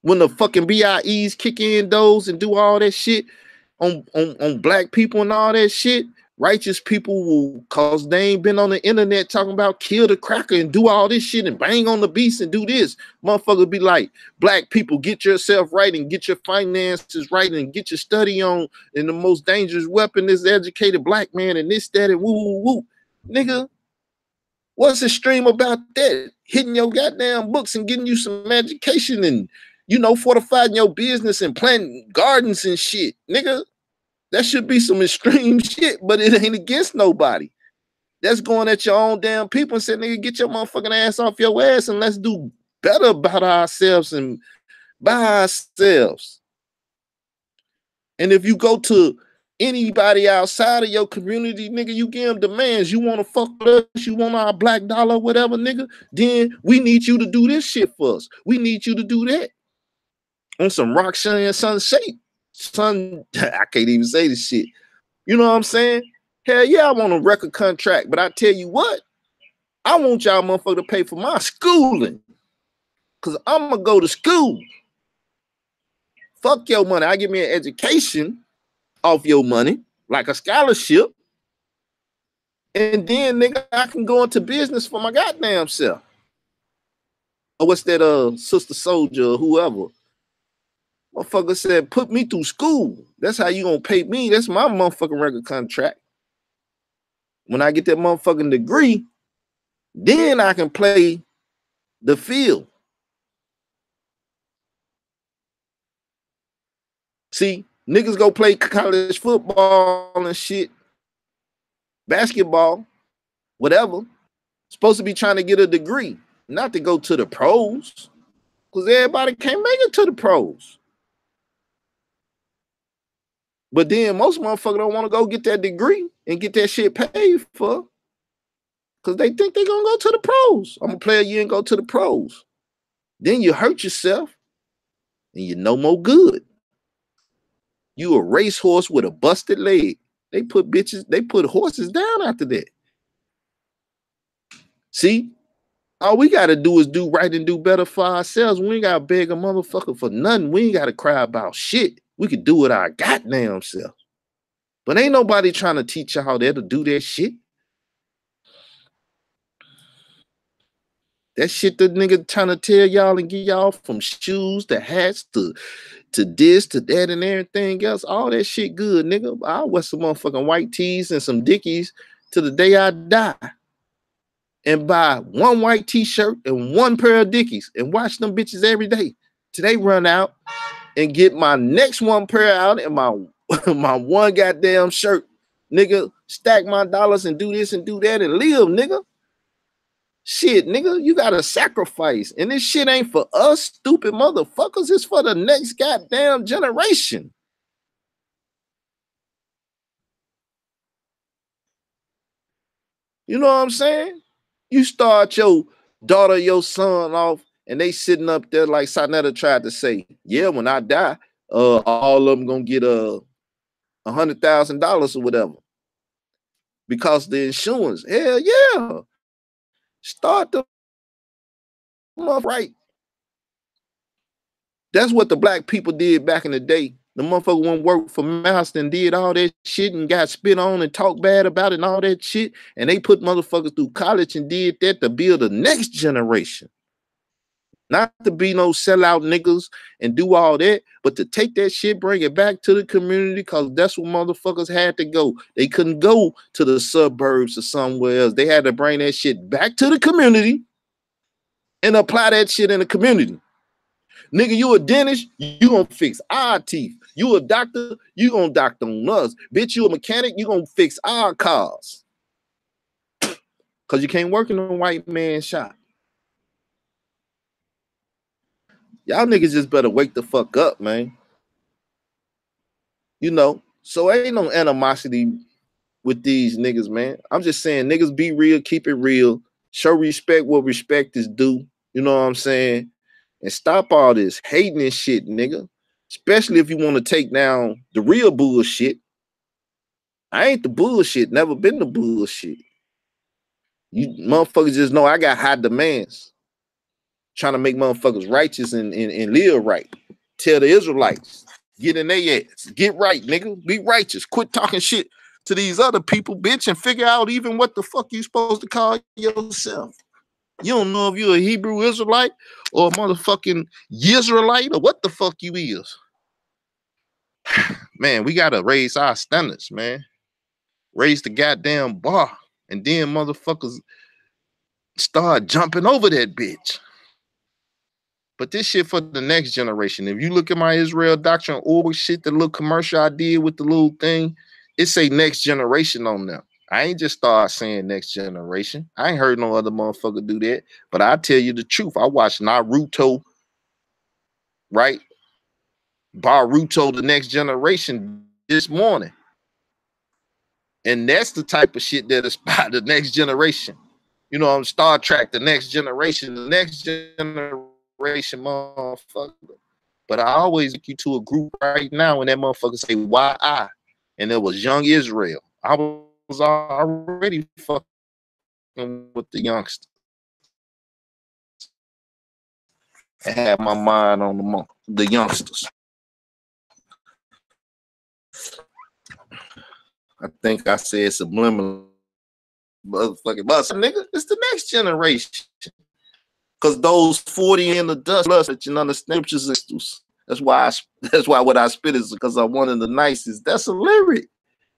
When the fucking BIEs kick in those and do all that shit on black people and all that shit, righteous people will, cause they ain't been on the internet talking about kill the cracker and do all this shit and bang on the beast and do this. Motherfucker be like, black people, get yourself right and get your finances right and get your study on. And the most dangerous weapon is the educated black man and this, that, and woo, woo, woo. Nigga, what's extreme about that? Hitting your goddamn books and getting you some education and, you know, fortifying your business and planting gardens and shit. Nigga, that should be some extreme shit, but it ain't against nobody. That's going at your own damn people and saying, nigga, get your motherfucking ass off your ass and let's do better about ourselves and by ourselves. And if you go to anybody outside of your community, nigga, you give them demands. You want to fuck with us, you want our black dollar, whatever, nigga, then we need you to do this shit for us. We need you to do that. On some Roxanne and Sun shape. Son, I can't even say this shit. You know what I'm saying? Hell yeah, I want a record contract, but I tell you what, I want y'all motherfucker to pay for my schooling. Cause I'm gonna go to school. Fuck your money. I give me an education off your money, like a scholarship. And then, nigga, I can go into business for my goddamn self. Or what's that, Sister Soldier or whoever? Motherfucker said, put me through school. That's how you gonna pay me. That's my motherfucking record contract. When I get that motherfucking degree, then I can play the field. See, niggas go play college football and shit, basketball, whatever. Supposed to be trying to get a degree, not to go to the pros, because everybody can't make it to the pros. But then most motherfuckers don't want to go get that degree and get that shit paid for, because they think they're going to go to the pros. I'm going to play a year and go to the pros. Then you hurt yourself and you're no more good. You a racehorse with a busted leg. They put horses down after that. See, all we got to do is do right and do better for ourselves. We ain't got to beg a motherfucker for nothing. We ain't got to cry about shit. We can do it our goddamn self. But ain't nobody trying to teach y'all there to do that shit. That shit the nigga trying to tell y'all and get y'all from shoes to hats to this, to that, and everything else. All that shit good, nigga. I'll wear some motherfucking white tees and some Dickies to the day I die. And buy one white t-shirt and one pair of Dickies and watch them bitches every day till they run out, and get my next one pair out and my one goddamn shirt. Nigga, stack my dollars and do this and do that and live, nigga. Shit, nigga, you gotta sacrifice. And this shit ain't for us stupid motherfuckers. It's for the next goddamn generation. You know what I'm saying? You start your daughter, your son off, and they sitting up there like Sonetta tried to say, yeah, when I die, all of them gonna get $100,000 or whatever. Because the insurance. Hell yeah. Start them off right. That's what the black people did back in the day. The motherfucker went work for Master and did all that shit and got spit on and talked bad about it and all that shit. And they put motherfuckers through college and did that to build the next generation. Not to be no sellout niggas and do all that, but to take that shit, bring it back to the community, because that's what motherfuckers had to go. They couldn't go to the suburbs or somewhere else. They had to bring that shit back to the community and apply that shit in the community. Nigga, you a dentist, you gonna fix our teeth. You a doctor, you gonna doctor on us. Bitch, you a mechanic, you gonna fix our cars. Because you can't work in a white man's shop. Y'all niggas just better wake the fuck up, man. You know, so ain't no animosity with these niggas, man. I'm just saying, niggas be real, keep it real. Show respect what respect is due. You know what I'm saying? And stop all this hating and shit, nigga. Especially if you want to take down the real bullshit. I ain't the bullshit, never been the bullshit. You motherfuckers just know I got high demands. Trying to make motherfuckers righteous and live right. Tell the Israelites, get in their ass. Get right, nigga. Be righteous. Quit talking shit to these other people, bitch, and figure out even what the fuck you supposed to call yourself. You don't know if you're a Hebrew Israelite or a motherfucking Yisraelite or what the fuck you is. Man, we gotta raise our standards, man. Raise the goddamn bar. And then motherfuckers start jumping over that bitch. But this shit for the next generation. If you look at my Israel Doctrine Org shit, the little commercial I did with the little thing, it say next generation on them. I ain't just start saying next generation. I ain't heard no other motherfucker do that. But I tell you the truth. I watched Naruto, right? Baruto, the next generation this morning. And that's the type of shit that inspired the next generation. You know, Star Trek, the next generation, motherfucker. But I always take you to a group right now and that motherfucker say, why I? And it was young Israel. I was already fucking with the youngsters. I had my mind on the youngsters. I think I said subliminally motherfucking bus, nigga. It's the next generation. Cause those 40 in the dust, that you understand. That's why what I spit is because I'm one of the nicest. That's a lyric.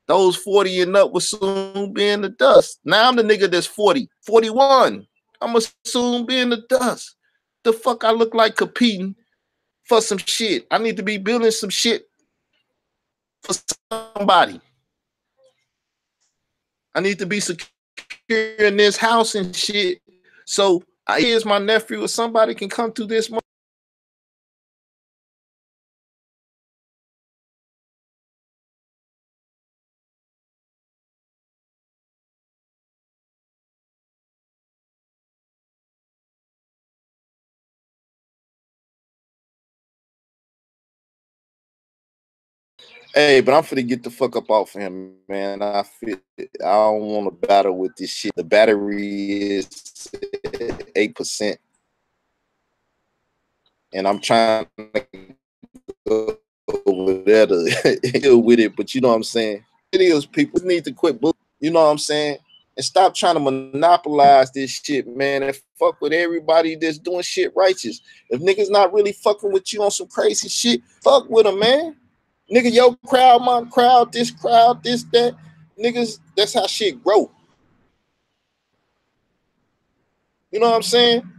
Those 40 and up will soon be in the dust. Now I'm the nigga that's 40, 41. I'ma soon be in the dust. The fuck I look like competing for some shit. I need to be building some shit for somebody. I need to be secure in this house and shit. So here's my nephew or somebody can come through this. Hey, but I'm finna get the fuck up off of him, man. I don't want to battle with this shit. The battery is 8%. And I'm trying to go over there to deal with it, but you know what I'm saying? It is, people need to quit, you know what I'm saying? And stop trying to monopolize this shit, man, and fuck with everybody that's doing shit righteous. If niggas not really fucking with you on some crazy shit, fuck with them, man. Nigga, your crowd, my crowd, this, that. Niggas, that's how shit grow. You know what I'm saying?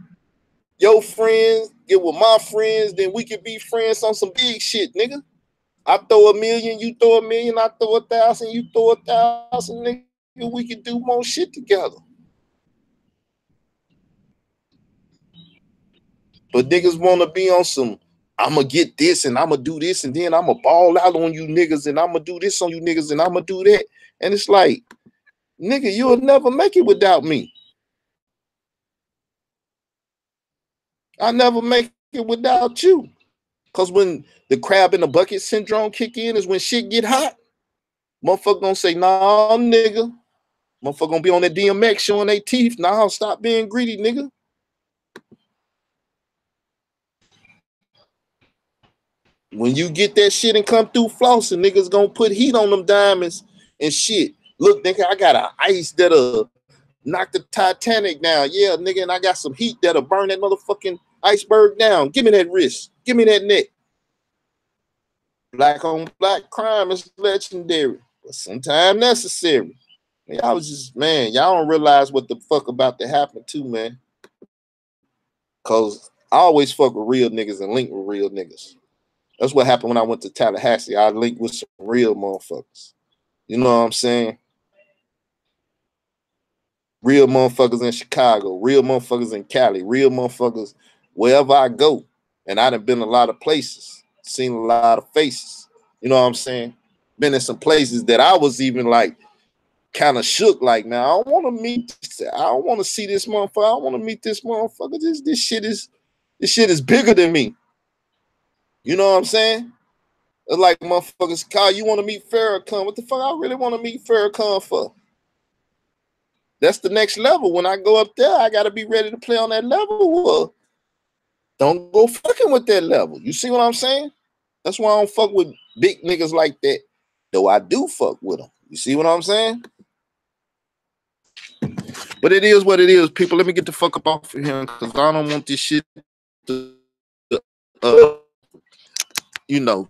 Your friends get with my friends, then we can be friends on some big shit, nigga. I throw $1 million, you throw $1 million, I throw 1,000, you throw 1,000, nigga. We can do more shit together. But niggas want to be on some, I'm going to get this and I'm going to do this and then I'm going to ball out on you niggas and I'm going to do this on you niggas and I'm going to do that. And it's like, nigga, you'll never make it without me. I never make it without you. Because when the crab in the bucket syndrome kick in is when shit get hot. Motherfucker gonna say, nah, nigga. Motherfucker gonna be on that DMX showing their teeth. Nah, stop being greedy, nigga. When you get that shit and come through flossing, niggas gonna put heat on them diamonds and shit. Look, nigga, I got an ice that'll knock the Titanic down. Yeah, nigga, and I got some heat that'll burn that motherfucking iceberg down. Give me that wrist. Give me that neck. Black on black crime is legendary, but sometimes necessary. Y'all was just, man, y'all don't realize what the fuck about to happen too, man. Cause I always fuck with real niggas and link with real niggas. That's what happened when I went to Tallahassee. I linked with some real motherfuckers. You know what I'm saying? Real motherfuckers in Chicago, real motherfuckers in Cali, real motherfuckers wherever I go. And I done been a lot of places, seen a lot of faces. You know what I'm saying? Been in some places that I was even like kind of shook, like, man, I don't want to meet, I don't want to see this motherfucker. I don't want to meet this motherfucker. This shit is bigger than me. You know what I'm saying? It's like motherfuckers, Kyle, you want to meet Farrakhan? What the fuck I really want to meet Farrakhan for? That's the next level. When I go up there, I gotta be ready to play on that level. Well, don't go fucking with that level. You see what I'm saying? That's why I don't fuck with big niggas like that. Though I do fuck with them. You see what I'm saying? But it is what it is, people. Let me get the fuck up off of him because I don't want this shit to, you know.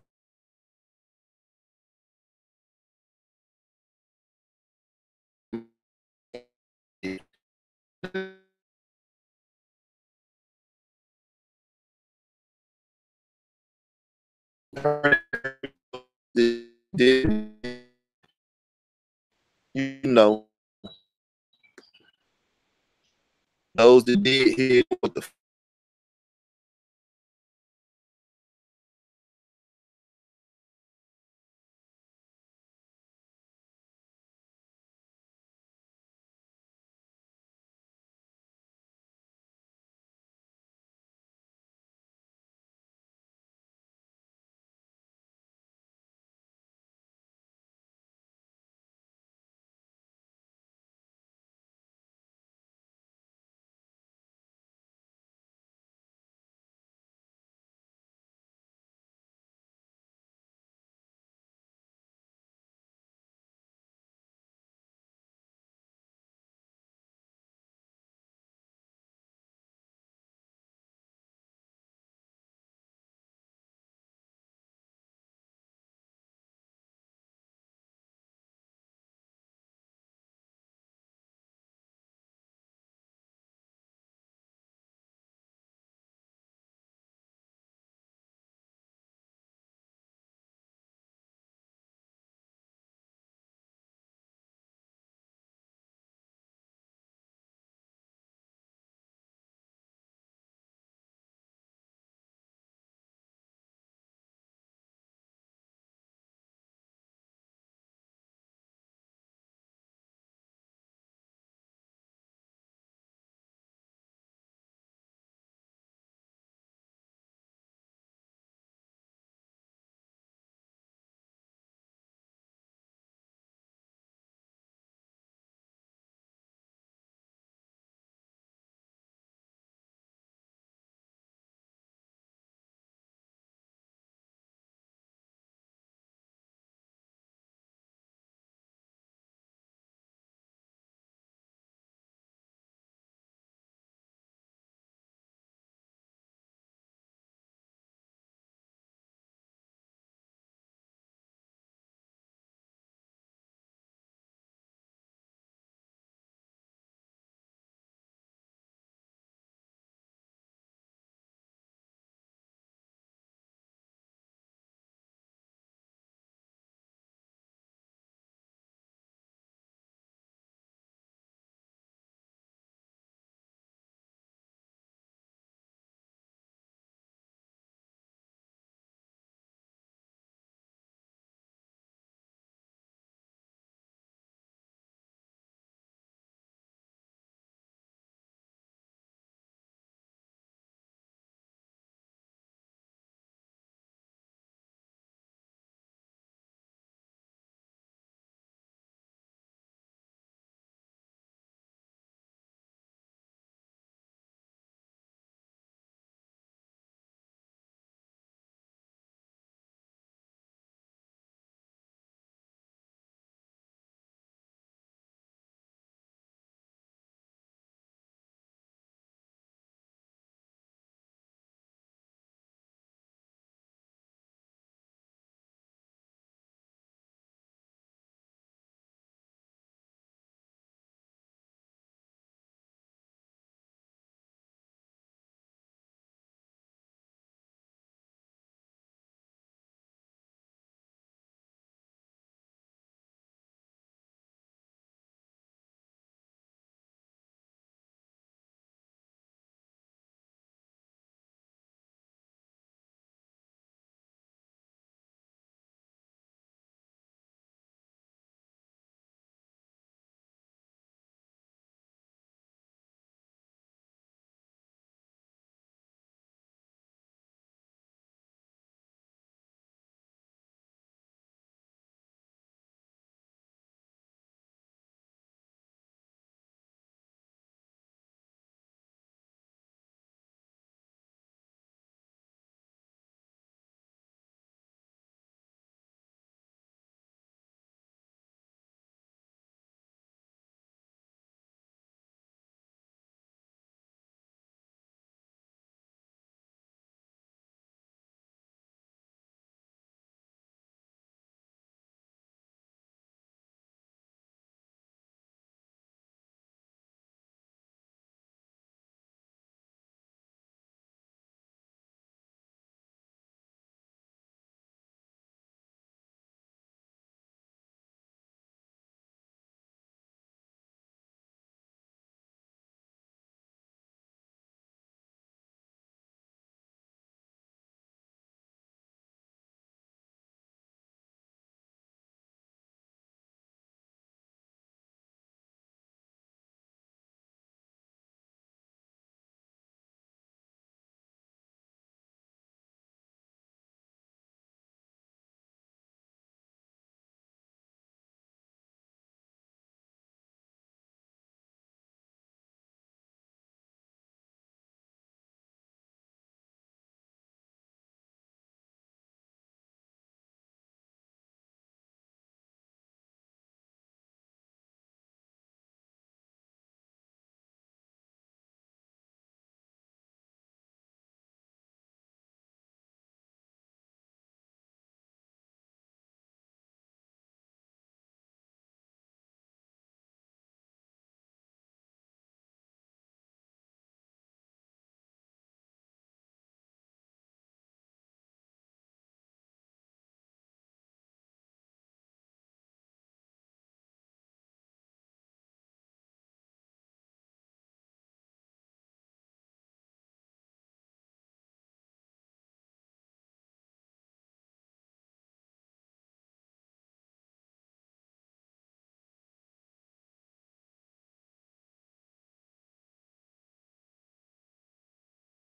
You know, those that did hear what the